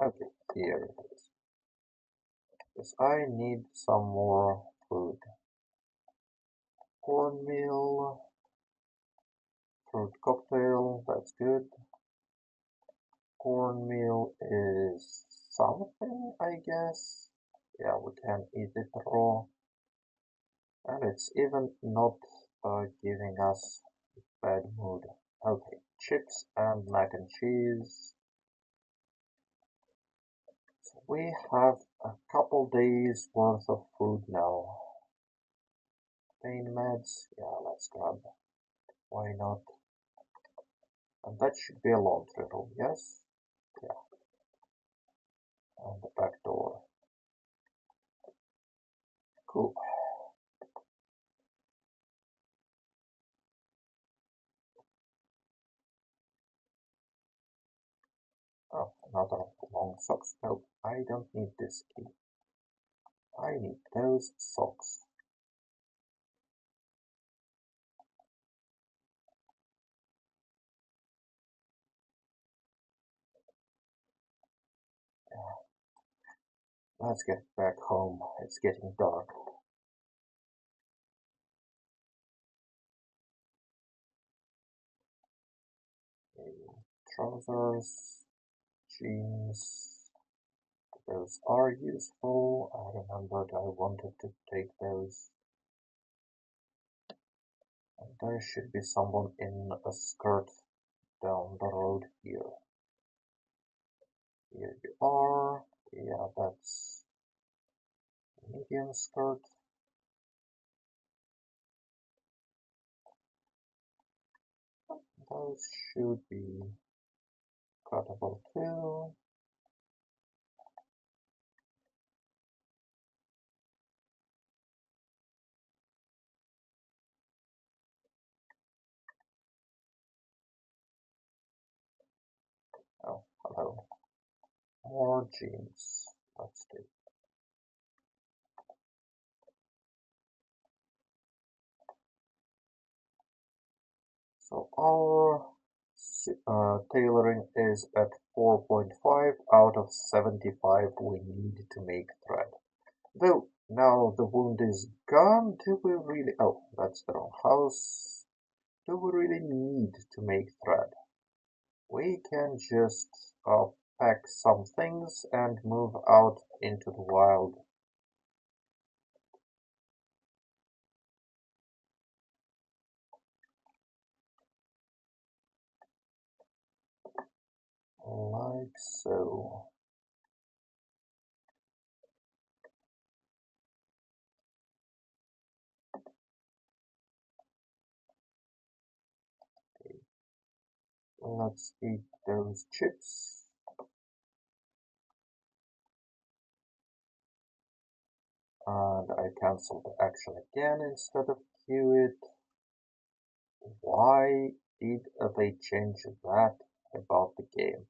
Okay, here it is. Because I need some more food. Cornmeal, fruit cocktail, that's good. Cornmeal is something, I guess. Yeah, we can eat it raw. And it's even not giving us bad mood. Okay, chips and mac and cheese. So we have a couple days worth of food now. Pain meds, yeah, let's grab. Why not? And that should be a laundry room, yes? Yeah. And the back door. Cool. Oh, another long socks. No, I don't need this key. I need those socks. Let's get back home. It's getting dark. Trousers, jeans. Those are useful. I remembered I wanted to take those. And there should be someone in a skirt down the road here. Here you are. Yeah, that's medium skirt. Those should be cuttable too. Oh, hello. More jeans. Let's do. So our tailoring is at 4.5 out of 75 we need to make thread. Though now the wound is gone, do we really, oh, that's the wrong house. Do we really need to make thread? We can just pack some things and move out into the wild. Like so. Let's eat those chips. And I cancel the action again instead of queue it. Why did they change that about the game?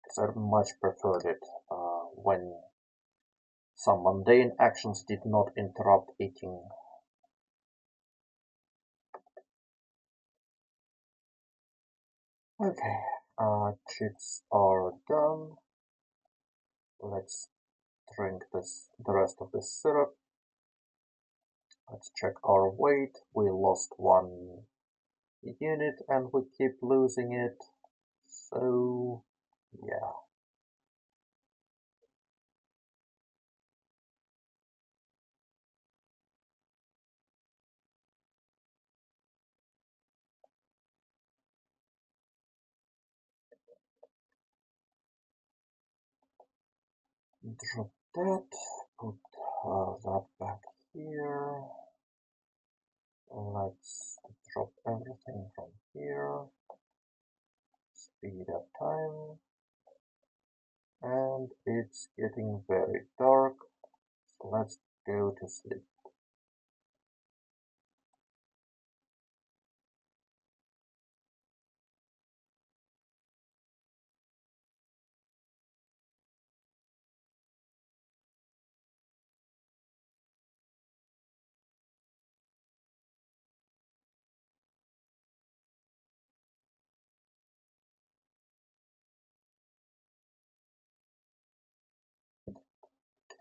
Because I much preferred it when some mundane actions did not interrupt eating. Okay, chips are done. Let's drink the rest of the syrup. Let's check our weight. We lost 1 unit and we keep losing it. So, yeah. Drop that. Put that back here. Let's drop everything from here. Speed up time. And it's getting very dark. So let's go to sleep.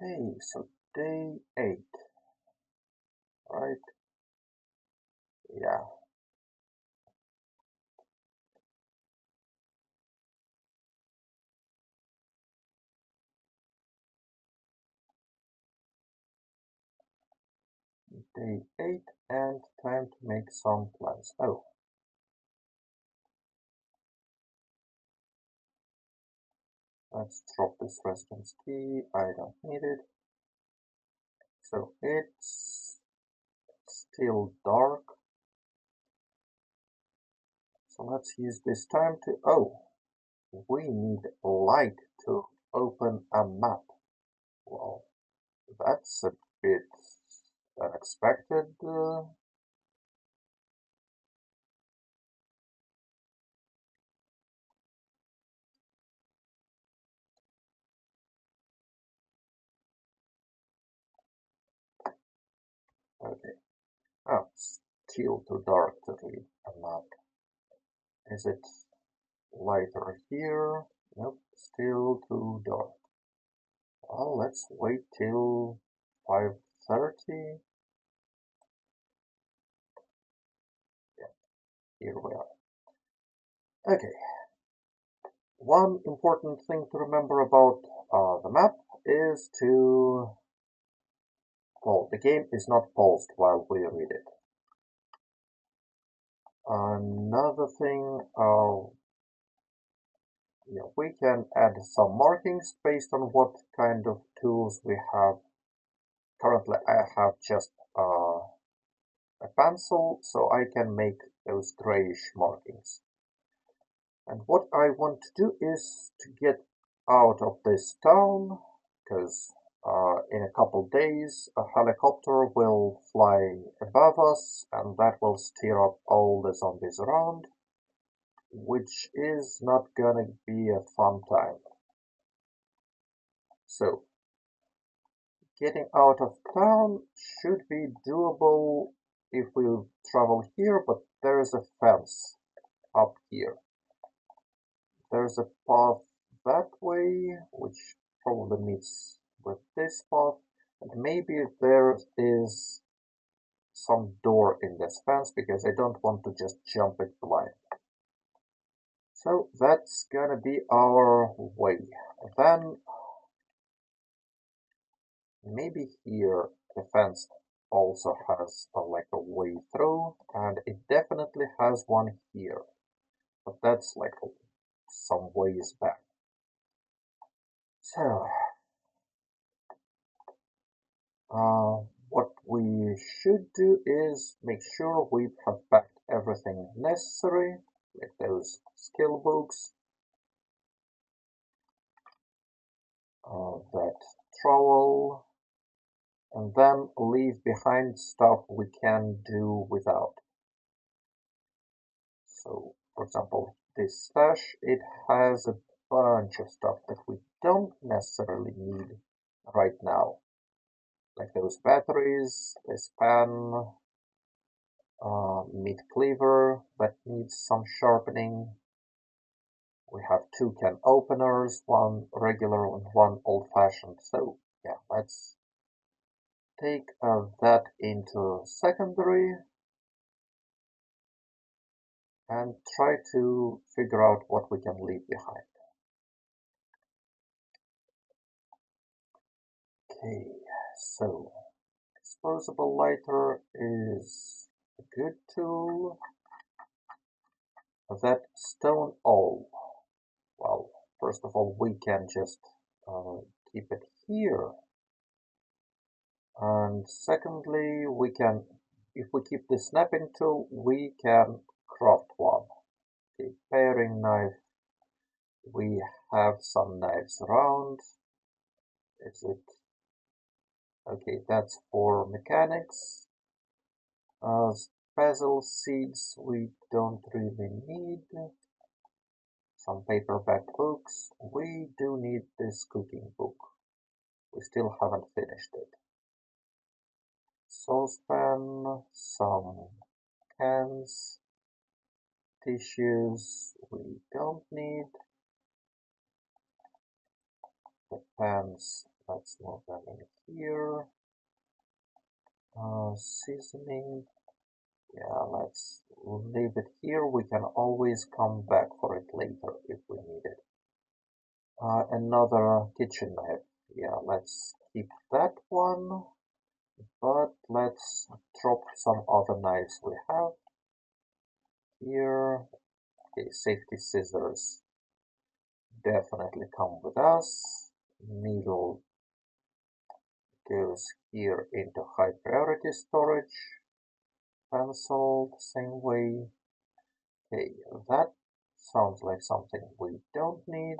Okay, so day 8, right? Yeah. Day 8 and time to make some plans. Oh, let's drop this residence key. I don't need it. So it's still dark. So let's use this time to, oh, we need light to open a map. Well, that's a bit unexpected. Okay. Oh, still too dark to read a map. Is it lighter here? Nope, still too dark. Well, let's wait till 5:30. Yeah, here we are. Okay, one important thing to remember about the map is to, well, the game is not paused while we read it. Another thing, yeah, we can add some markings based on what kind of tools we have. Currently, I have just a pencil, so I can make those grayish markings. And what I want to do is to get out of this town, because in a couple days a helicopter will fly above us and that will stir up all the zombies around, which is not gonna be a fun time. So, getting out of town should be doable if we travel here, but there is a fence up here. There's a path that way, which probably meets with this path, and maybe there is some door in this fence because I don't want to just jump it blind. So that's gonna be our way. Then maybe here the fence also has like a way through, and it definitely has one here, but that's like some ways back. So what we should do is make sure we have packed everything necessary, like those skill books, that trowel, and then leave behind stuff we can do without. So, for example, this stash, it has a bunch of stuff that we don't necessarily need right now, like those batteries, this pen, meat cleaver that needs some sharpening, We have two can openers, one regular and one old-fashioned. So yeah, let's take that into secondary and try to figure out what we can leave behind. Okay, so disposable lighter is a good tool. That stone awl, well, first of all, we can just keep it here. And secondly, we can, if we keep the snapping tool, we can craft one. Okay, paring knife. We have some knives around. Is it? Okay, that's for mechanics. Basil seeds we don't really need. Some paperback books. We do need this cooking book. We still haven't finished it. Saucepan, some cans, tissues we don't need. The pans, let's move them in here. Seasoning, yeah, let's leave it here. We can always come back for it later if we need it. Another kitchen knife, yeah, let's keep that one, but let's drop some other knives we have here. Okay, safety scissors definitely come with us. Needle goes here into high priority storage. Pencil, same way. Okay, that sounds like something we don't need.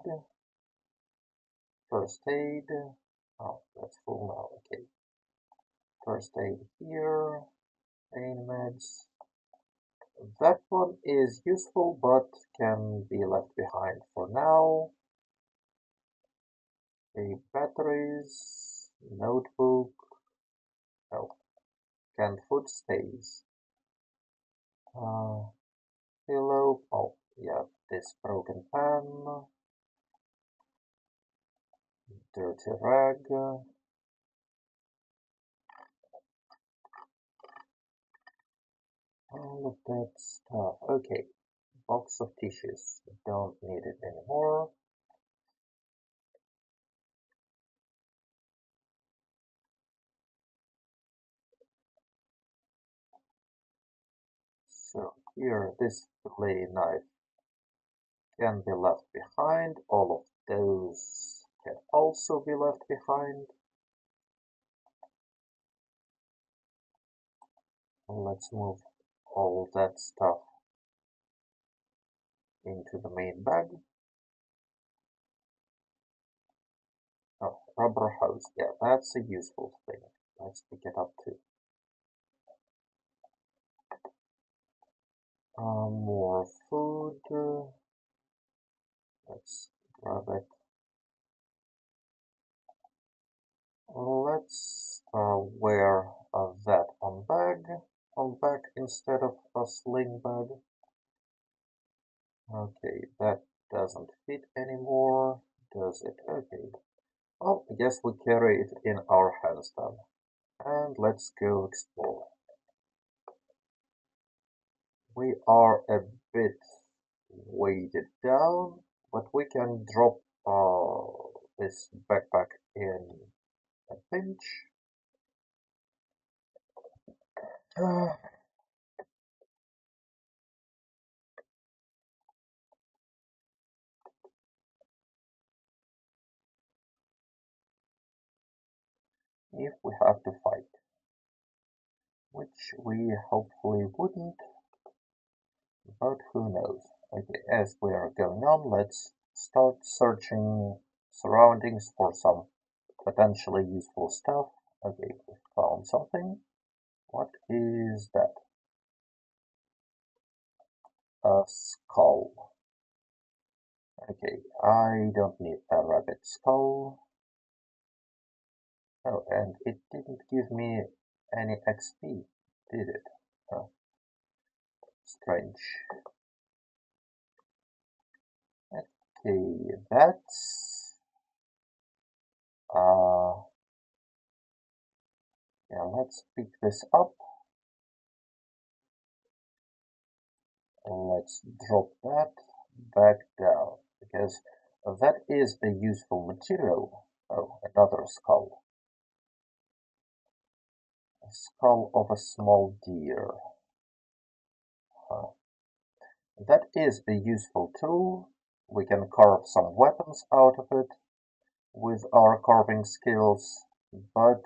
First aid. Oh, that's full now. Okay. First aid here. Pain meds. That one is useful but can be left behind for now. Okay, batteries. Notebook. No. Canned food stays. Pillow. Oh, yeah, this broken pan. Dirty rag. All of that stuff. Okay, box of tissues. Don't need it anymore. So here, this fillet knife can be left behind. All of those can also be left behind. Let's move all that stuff into the main bag. Oh, rubber hose. Yeah, that's a useful thing. Let's pick it up too. More food. Let's grab it. Let's wear that on back instead of a sling bag. Okay, that doesn't fit anymore, does it? Okay. Well, I guess we carry it in our hands then. And let's go explore. We are a bit weighted down, but we can drop this backpack in a pinch. Uh, if we have to fight, which we hopefully wouldn't, but who knows. Okay, as we are going on, let's start searching surroundings for some potentially useful stuff. Okay, we found something. What is that? A skull. Okay, I don't need a rabbit skull. Oh, and it didn't give me any XP, did it? Oh, strange. Okay, that's yeah, let's pick this up. Let's drop that back down because that is a useful material. Oh, another skull. A skull of a small deer. Huh. That is a useful tool. We can carve some weapons out of it with our carving skills, but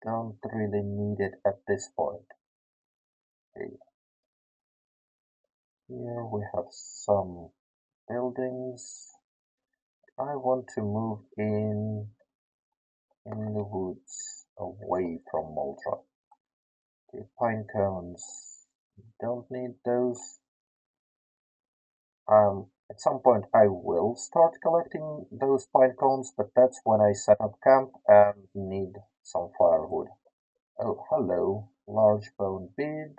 don't really need it at this point. Okay. Here we have some buildings. I want to move in the woods away from Moldra. Okay, pine cones. Don't need those. At some point I will start collecting those pine cones, but that's when I set up camp and need some firewood. Oh, hello, large bone bead.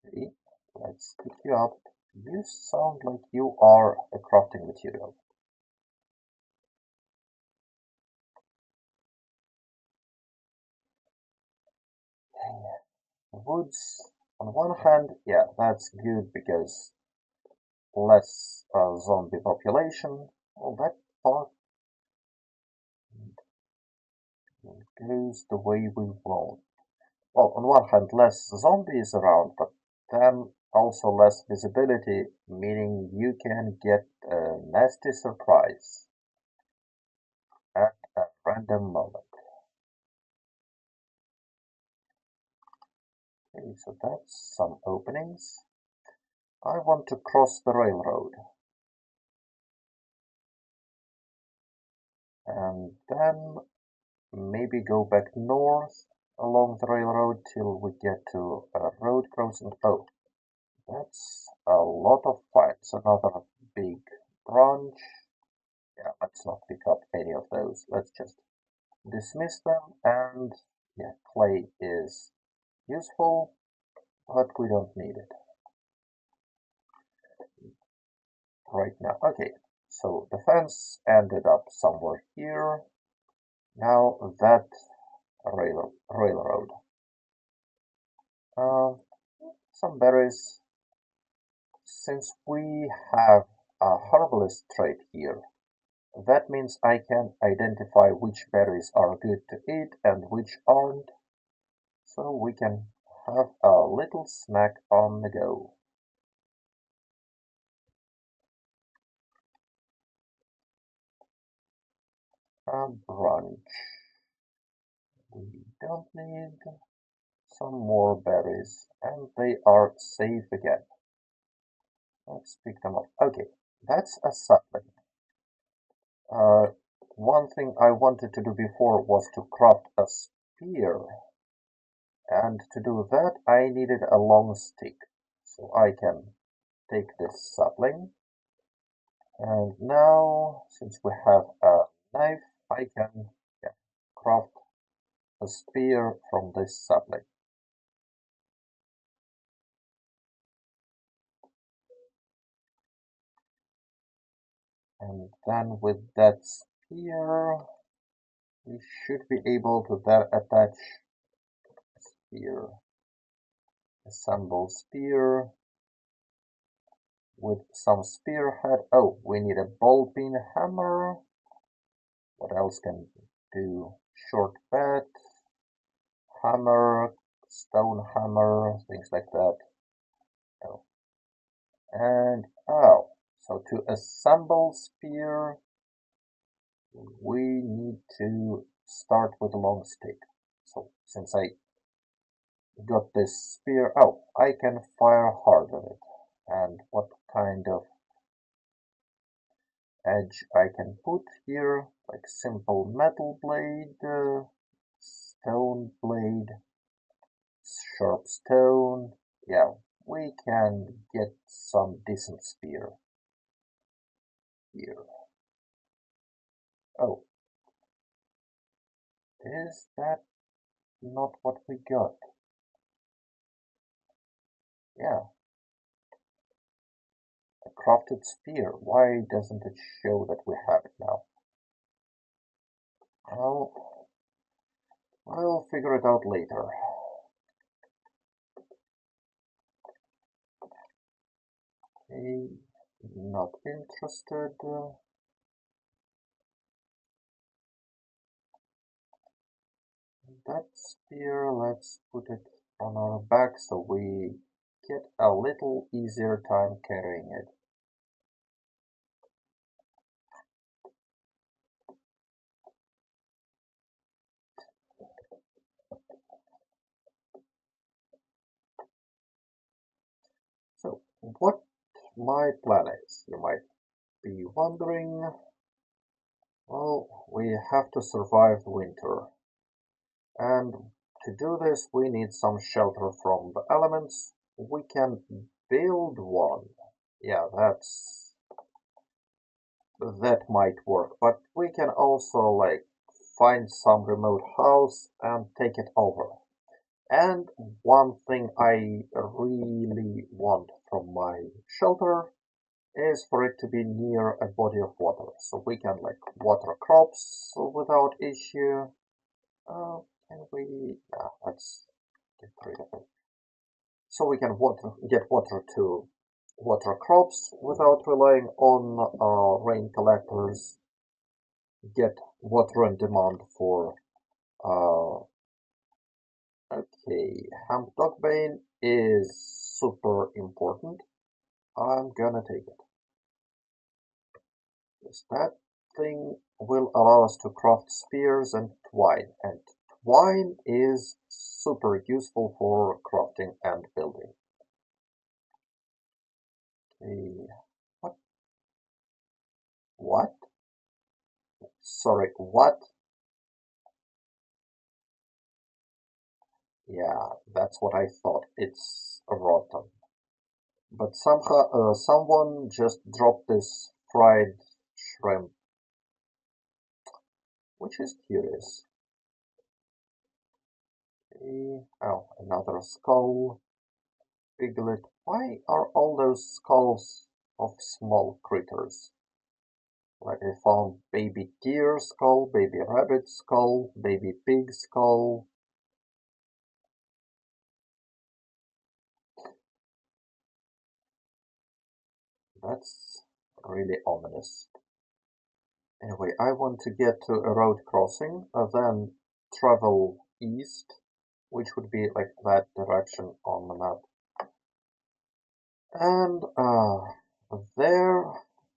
Okay, let's pick you up. You sound like you are a crafting material. Woods, on one hand, yeah, that's good because less zombie population. Well, that part goes the way we want. Well, on one hand, less zombies around, but then also less visibility, meaning you can get a nasty surprise at a random moment. Okay, so that's some openings. I want to cross the railroad. And then maybe go back north along the railroad till we get to a road crossing. Oh, that's a lot of pipes. Another big branch. Yeah, let's not pick up any of those. Let's just dismiss them. And yeah, clay is useful, but we don't need it right now. Okay, so the fence ended up somewhere here. Now that railroad. Uh, some berries. Since we have a herbalist trait here, that means I can identify which berries are good to eat and which aren't, so we can have a little snack on the go. A brunch. We don't need some more berries, and they are safe again. Let's pick them up. Okay, that's a sapling. Uh, One thing I wanted to do before was to craft a spear, and to do that I needed a long stick. So I can take this sapling, and now since we have a knife, I can craft a spear from this sapling. And then with that spear, we should be able to then attach spear. Assemble spear with some spearhead. Oh, we need a ball peen hammer. What else can we do? Short bat, hammer, stone hammer, things like that. Oh. And oh, so to assemble spear, we need to start with a long stick. So since I got this spear, oh, I can fire hard on it. And what kind of edge I can put here? Like simple metal blade, stone blade, sharp stone. Yeah, we can get some decent spear here. Oh, is that not what we got? Yeah, crafted spear. Why doesn't it show that we have it now? Well, I'll figure it out later. Okay, not interested. That spear, let's put it on our back so we get a little easier time carrying it. So, what my plan is, you might be wondering. Well, we have to survive the winter. And to do this, we need some shelter from the elements. We can build one. Yeah, that might work. But we can also like find some remote house and take it over. And one thing I really want from my shelter is for it to be near a body of water, so we can like water crops without issue. Can we? Let's get rid of it. So we can get water to water crops without relying on rain collectors. Get water on demand for. Okay, hemp dog bane is super important. I'm gonna take it. Yes, that thing will allow us to craft spears and twine is super useful for crafting and building. Okay, what? What? Sorry, what? Yeah, that's what I thought. It's rotten. But somehow, someone just dropped this fried shrimp, which is curious. Okay. Oh, another skull. Piglet. Why are all those skulls of small critters? Like I found baby deer skull, baby rabbit skull, baby pig skull. That's really ominous. Anyway, I want to get to a road crossing, then travel east, which would be like that direction on the map. And there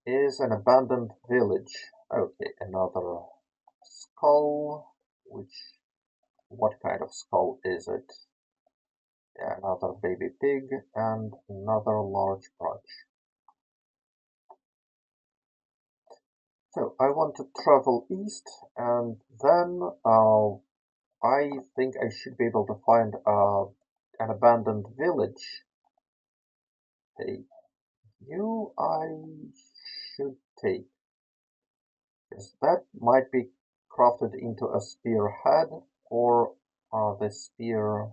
is an abandoned village. Okay, another skull. What kind of skull is it? Yeah, another baby pig and another large branch. So I want to travel east and then I think I should be able to find an abandoned village. Hey, you I should take. Because that might be crafted into a spearhead or the spear.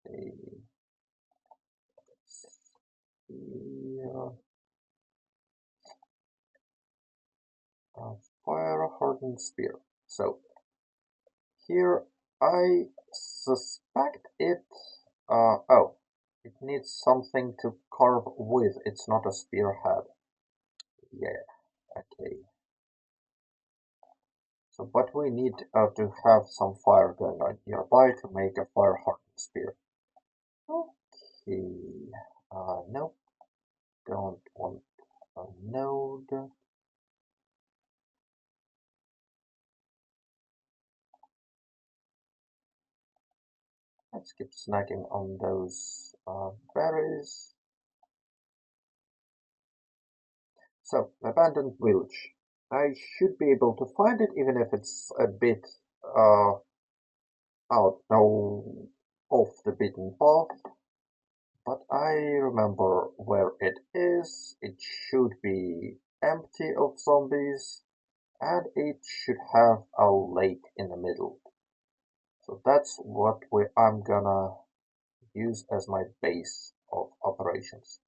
A spear, fire hardened spear. So here I suspect it. Oh, it needs something to carve with. It's not a spearhead. Yeah, okay. So, but we need to have some fire going on nearby to make a fire hardened spear. Okay. Nope. Don't want a node. Let's keep snacking on those berries. So, abandoned village. I should be able to find it even if it's a bit out no, off the beaten path. But I remember where it is. It should be empty of zombies and it should have a lake in the middle. So that's what I'm gonna use as my base of operations.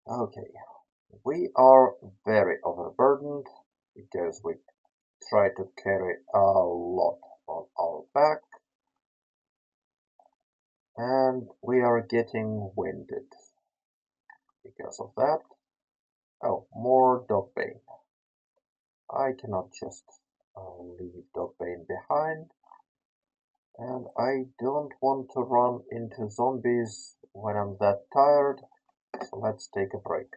Okay, we are very overburdened because we try to carry a lot on our back and we are getting winded because of that. Oh, more dog bane. I cannot just leave dog bane behind, and I don't want to run into zombies when I'm that tired, so let's take a break.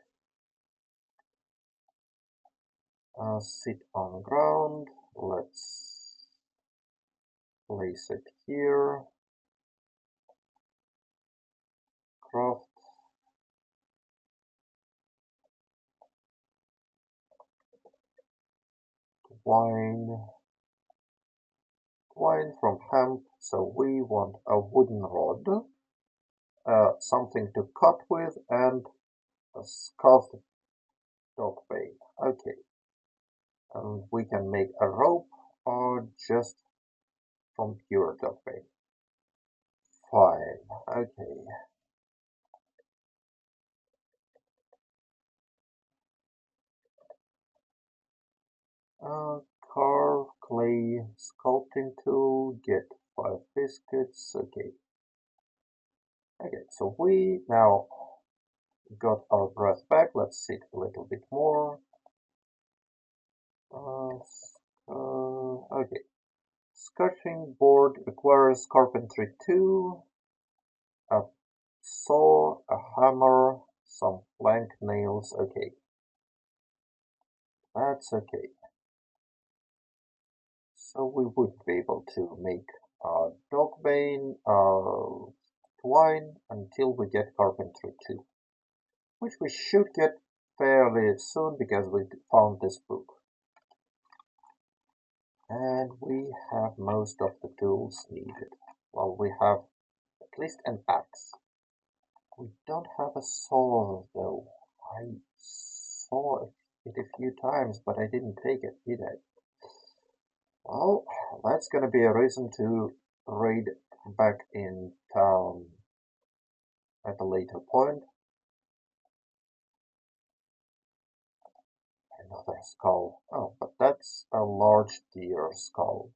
Sit on the ground, let's place it here, craft, twine from hemp, so we want a wooden rod, something to cut with, and a scarf dog bane. Okay, and we can make a rope or just from pure dog bane. Fine, okay. Carve clay sculpting tool, get 5 biscuits, okay. Okay, so we now got our breath back, let's sit a little bit more. Okay. Skirting board requires carpentry 2, a saw, a hammer, some plank nails, okay. That's okay. So we would be able to make dog bane, twine until we get carpentry 2, which we should get fairly soon because we found this book. And we have most of the tools needed. Well, we have at least an axe. We don't have a saw though. I saw it a few times, but I didn't take it, did I? Well, that's gonna be a reason to raid back in town at a later point. Another skull. Oh, but that's a large deer skull.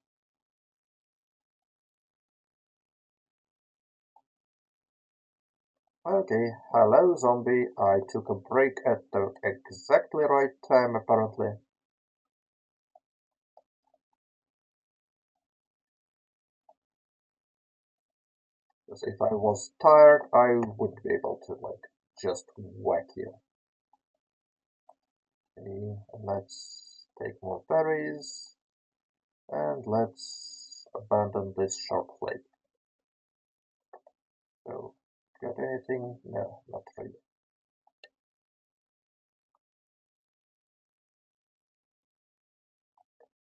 Okay, hello zombie. I took a break at the exactly right time apparently. Because if I was tired, I would be able to like just whack you. Okay, let's take more berries. And let's abandon this short flake. So, got anything? No, not really.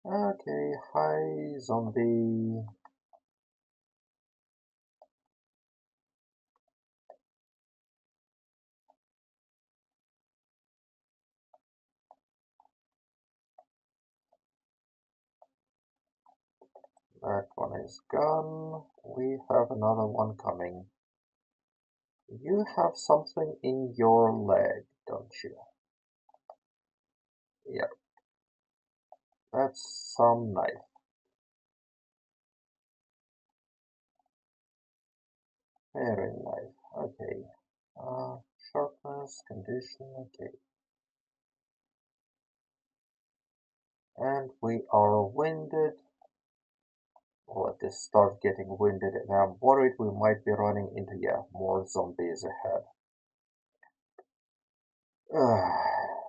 Okay, hi zombie. That one is gone. We have another one coming. You have something in your leg, don't you? Yeah, that's some knife. Paring knife. Okay. Sharpness, condition, okay. And we are winded. Let us start getting winded, and I'm worried we might be running into, more zombies ahead.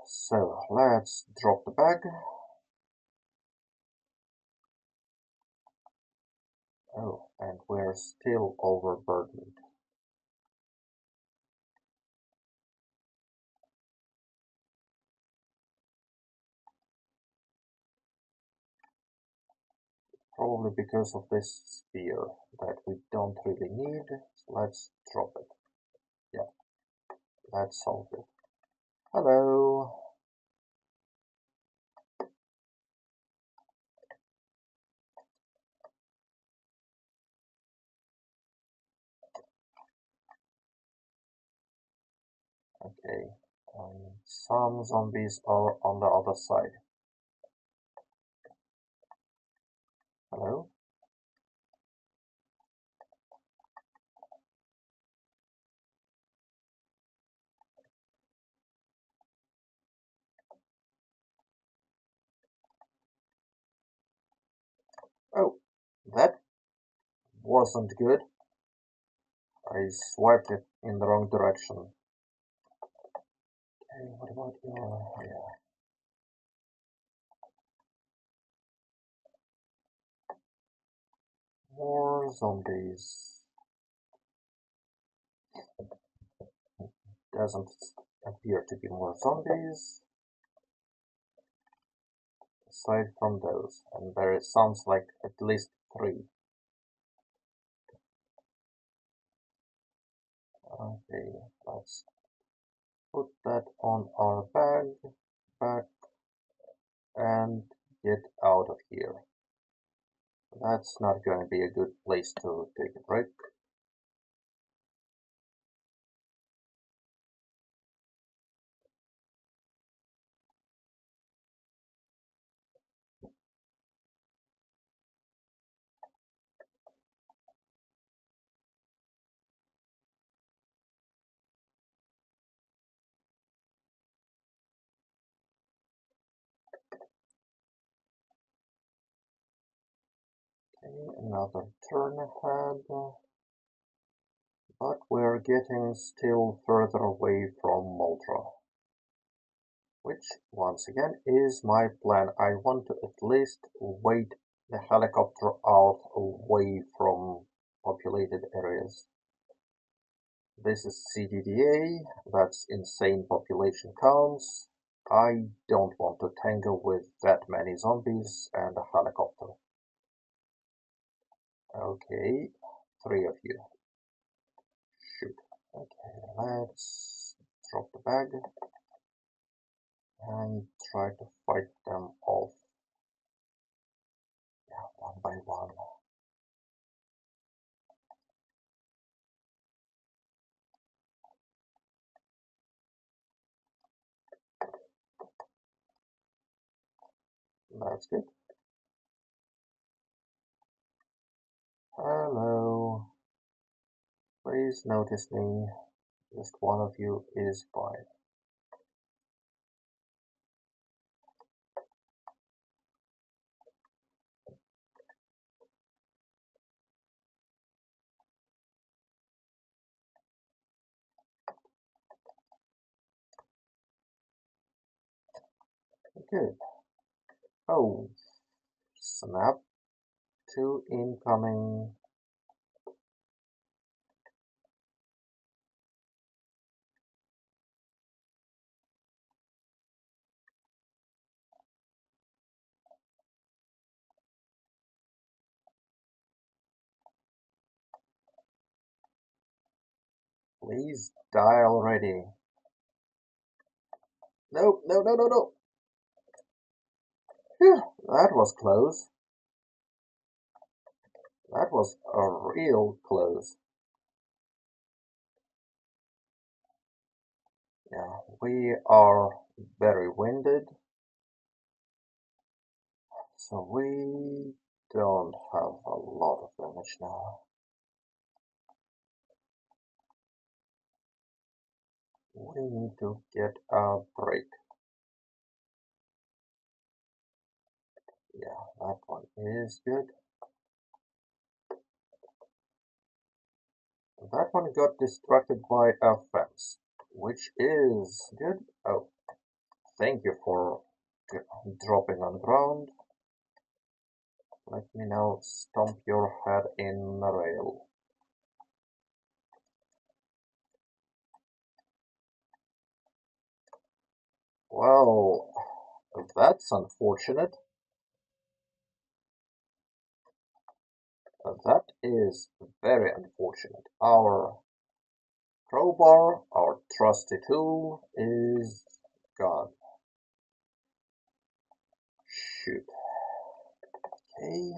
So, let's drop the bag. Oh, and we're still overburdened. Probably because of this spear that we don't really need. So let's drop it. Yeah, let's solve it. Hello. Okay, some zombies are on the other side. Hello? Oh, that wasn't good. I swiped it in the wrong direction. Okay, what about your... Yeah. More zombies. Doesn't appear to be more zombies. Aside from those. And there sounds like at least 3. Okay, let's put that on our back, and get out of here. That's not going to be a good place to take a break. Okay, another turn ahead, but we're getting still further away from Moltra. Which, once again, is my plan. I want to at least wait the helicopter out away from populated areas. This is CDDA, that's insane population counts. I don't want to tangle with that many zombies and a helicopter. Okay, 3 of you. Shoot. Okay, let's drop the bag and try to fight them off. Yeah, one by one. That's good. Hello. Please notice me. Just one of you is fine. Good. Oh, snap. 2 incoming. Please die already. No, no, no, no, no. Phew, that was close. That was a real close. Yeah, we are very winded, so we don't have a lot of damage now. We need to get a break. Yeah, that one is good. That one got distracted by a fence, which is good. Oh, thank you for dropping on the ground. Let me now stomp your head in the rail. Well, that's unfortunate. That is very unfortunate. Our crowbar, our trusty tool, is gone. Shoot. Okay.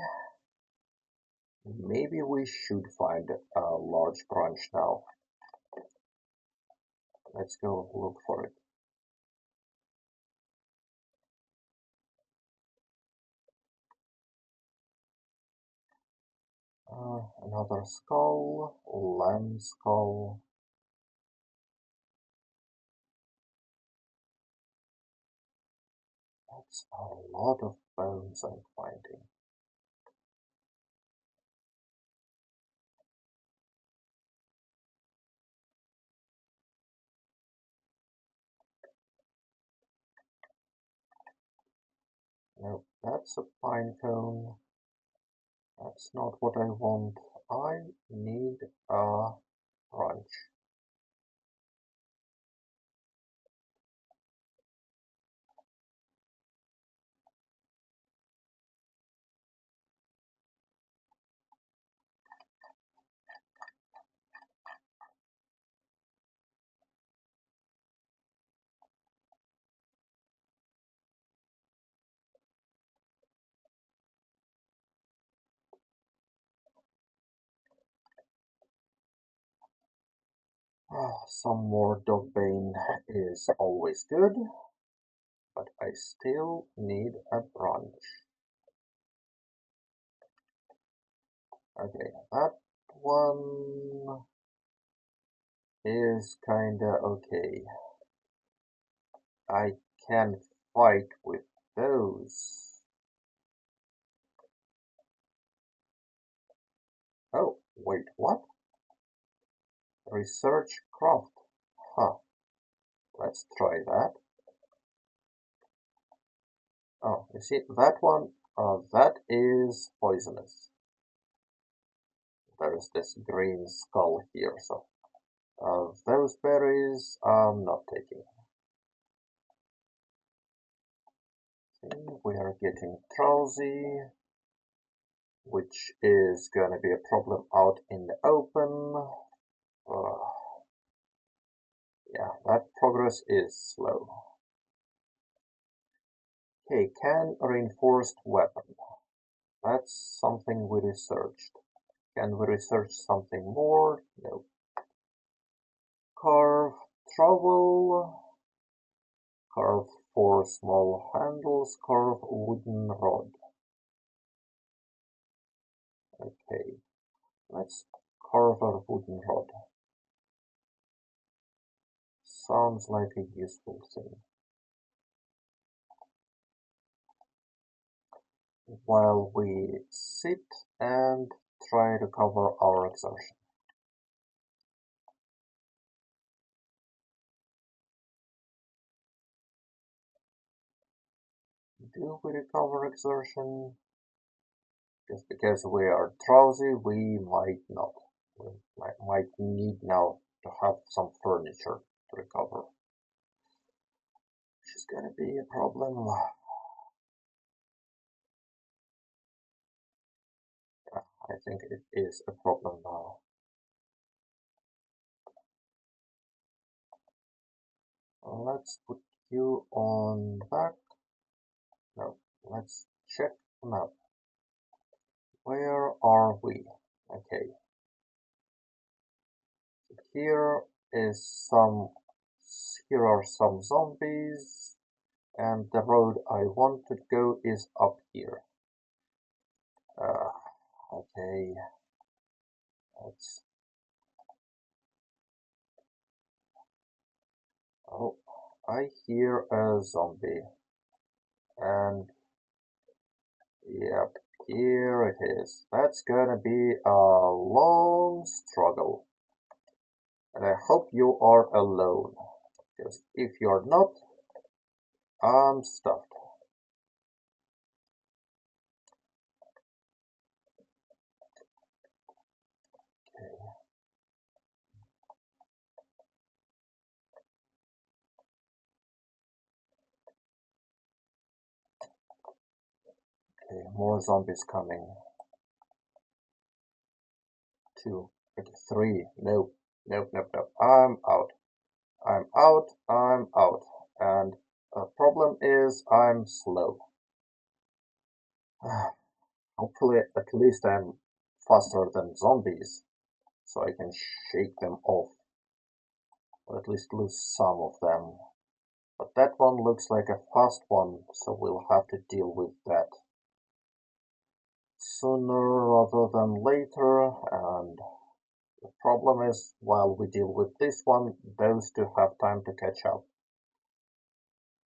Maybe we should find a large branch now. Let's go look for it. Another skull, lamb skull. That's a lot of bones I'm finding. No, that's a pine cone. That's not what I want. I need a branch. Some more dog bane is always good, but I still need a branch. Okay, that one is kinda okay. I can fight with those. Oh, wait, what? Research craft. Huh, let's try that. Oh, you see, that one, that is poisonous. There is this green skull here, so those berries I'm not taking. Okay, we are getting drowsy, which is gonna be a problem out in the open. Yeah, that progress is slow. Okay, can reinforced weapon. That's something we researched. Can we research something more? No. Carve trowel. Carve 4 small handles. Carve wooden rod. Okay, let's carve a wooden rod. Sounds like a useful thing. While we sit and try to cover our exertion. Do we recover exertion? Just because we are drowsy, we might not. We might need now to have some furniture to recover, which is gonna be a problem. Yeah, I think it is a problem now. Let's put you on back. No, let's check the map. Where are we? Okay. Here is some. Here are some zombies, and the road I want to go is up here. Okay. Let's. Oh, I hear a zombie, and yep, here it is. That's gonna be a long struggle. And I hope you are alone, because if you're not, I'm stuffed. Okay, more zombies coming. 2, okay, 3. Nope, nope, nope, nope. I'm out. I'm out. I'm out. And the problem is I'm slow. Hopefully, at least I'm faster than zombies, so I can shake them off. or at least lose some of them. But that one looks like a fast one, so we'll have to deal with that sooner rather than later. And the problem is, while we deal with this one, those two have time to catch up.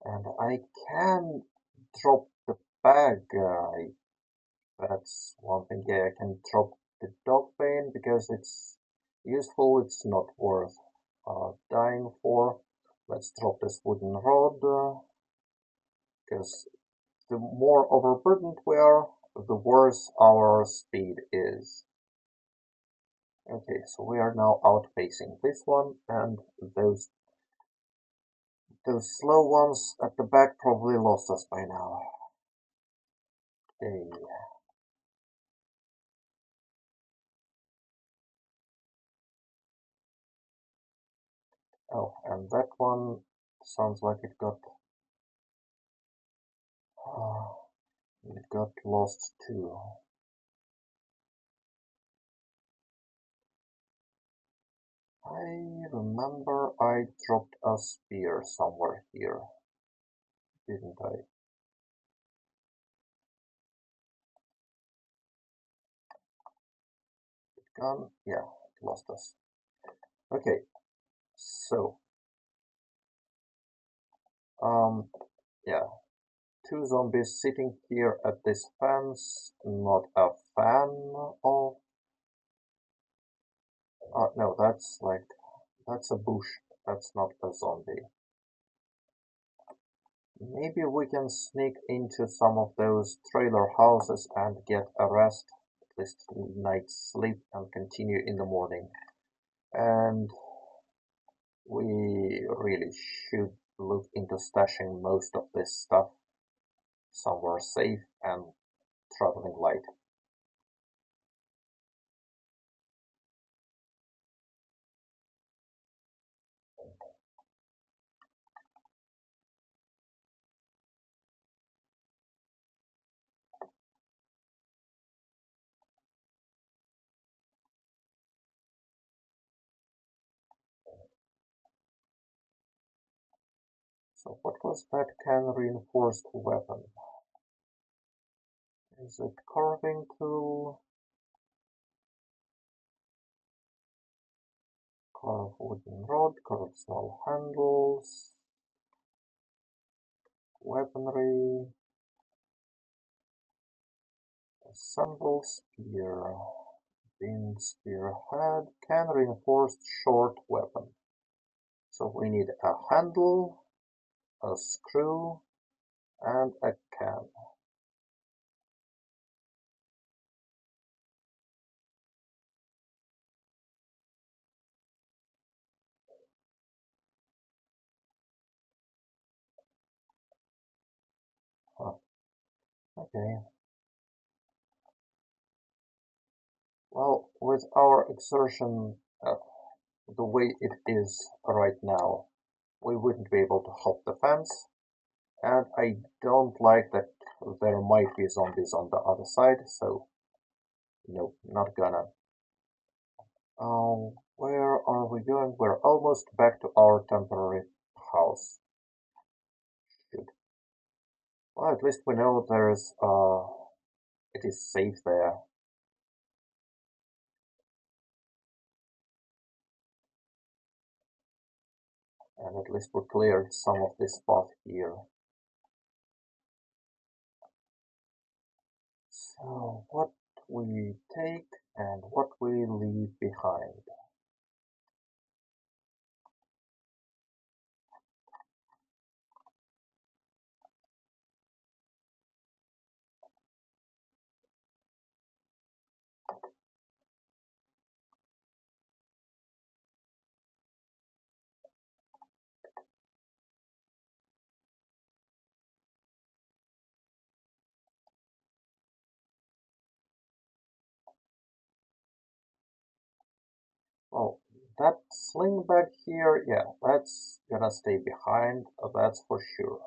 And I can drop the bag. That's one thing. Yeah, I can drop the dog bane because it's useful. It's not worth dying for. Let's drop this wooden rod because the more overburdened we are, the worse our speed is. Okay, so we are now outpacing this one, and those slow ones at the back probably lost us by now. Okay. Oh, and that one sounds like uh, it got lost too. I remember I dropped a spear somewhere here, didn't I? Gone? Yeah, it lost us. Okay, so, yeah, two zombies sitting here at this fence, not a fan of. No, that's a bush, that's not a zombie. Maybe we can sneak into some of those trailer houses and get a rest, at least night's sleep, and continue in the morning. And we really should look into stashing most of this stuff somewhere safe and traveling light. So what was that can reinforced weapon? Is it carving tool? Carve wooden rod, carve small handles, weaponry, assemble spear, thin spearhead, can reinforced short weapon. So we need a handle, a screw, and a can. Huh, okay. Well, with our exertion the way it is right now, we wouldn't be able to hop the fence, and I don't like that there might be zombies on the other side, so nope, not gonna. Where are we going? We're almost back to our temporary house. Good. Well, at least we know it is safe there, and at least we cleared some of this path here. So, what we take and what we leave behind. Oh, that sling bag here, yeah, that's gonna stay behind, that's for sure.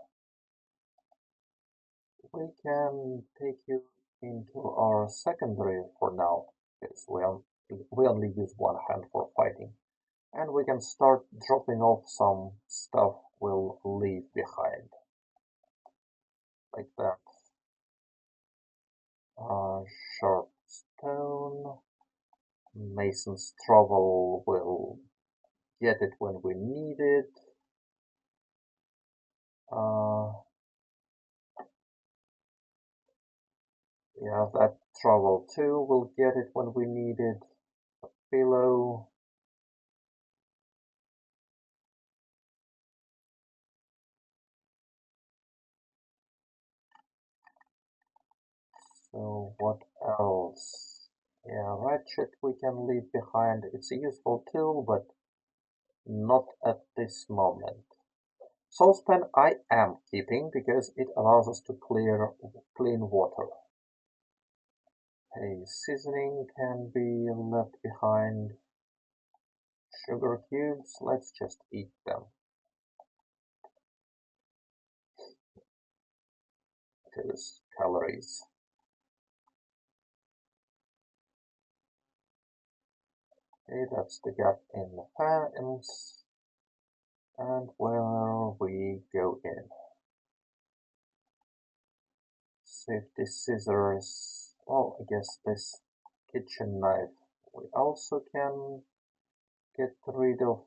We can take you into our secondary for now, because we only use one hand for fighting. And we can start dropping off some stuff we'll leave behind, like that. Sharp stone, mason's trowel will get it when we need it. Yeah, that trowel too, we'll get it when we need it. Pillow. So what else? Yeah, ratchet we can leave behind. It's a useful tool, but not at this moment. Saucepan I am keeping because it allows us to clean water. A seasoning can be left behind. Sugar cubes, let's just eat them. Because calories. Okay, that's the gap in the fans. And where we go in. Safety scissors. Well, I guess this kitchen knife we also can get rid of.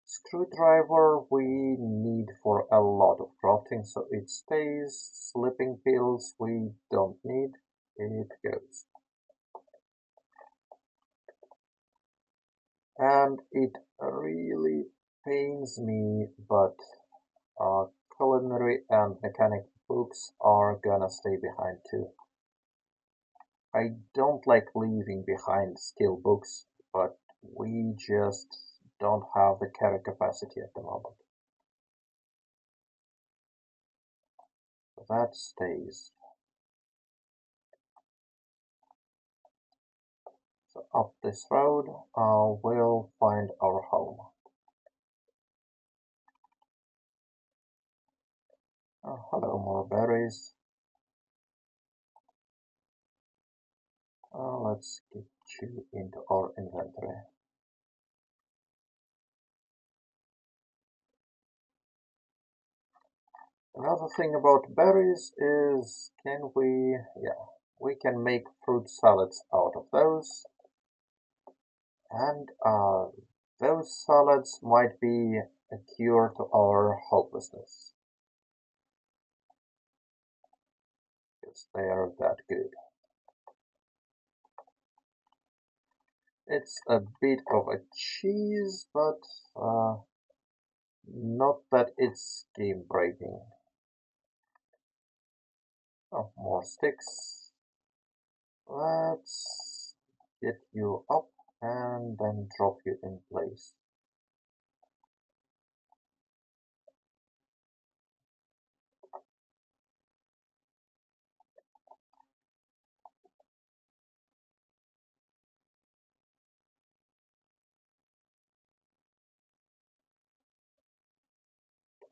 Screwdriver we need for a lot of crafting, so it stays. Sleeping pills we don't need, it goes. And it really pains me, but culinary and mechanic books are gonna stay behind too. I don't like leaving behind skill books, but we just don't have the carry capacity at the moment. So that stays. So up this road, we'll find our home. Oh, hello, more berries. Let's get you into our inventory. Another thing about berries is, we can make fruit salads out of those. And those salads might be a cure to our hopelessness, because they are that good. It's a bit of a cheese, but not that it's game breaking. Oh, more sticks. Let's get you up and then drop you in place.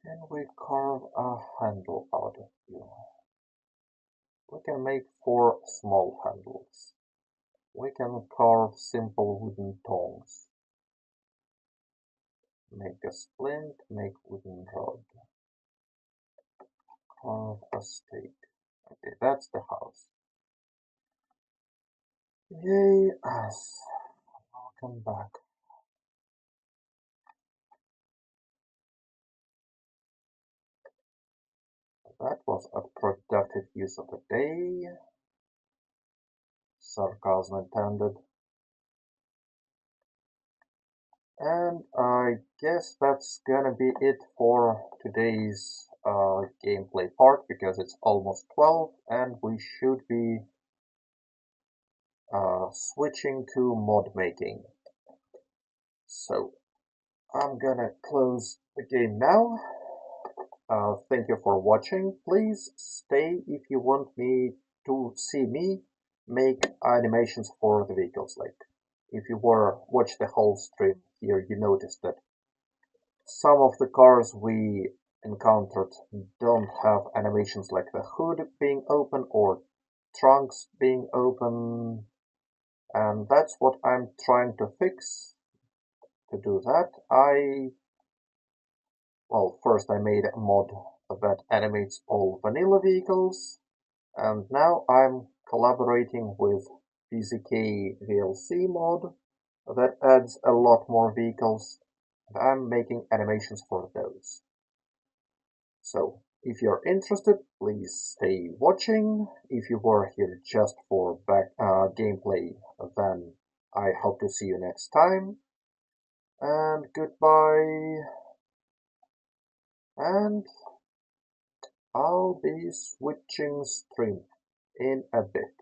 Can we carve a handle out of you? We can make 4 small handles. We can carve simple wooden tongs. Make a splint, make wooden rod. Carve a stake. Okay, that's the house. Yay us! Welcome back. That was a productive use of the day. Sarcasm intended. And I guess that's gonna be it for today's gameplay part, because it's almost 12 and we should be switching to mod making. So I'm gonna close the game now. Thank you for watching. Please stay if you want me to see me make animations for the vehicles. Like if you watch the whole stream here, you noticed that some of the cars we encountered don't have animations like the hood being open or trunks being open, and that's what I'm trying to fix. to do that, first I made a mod that animates all vanilla vehicles, and now I'm collaborating with PZK VLC mod that adds a lot more vehicles, and I'm making animations for those. So, if you're interested, please stay watching. If you were here just for gameplay, then I hope to see you next time. And goodbye. And I'll be switching stream in a bit.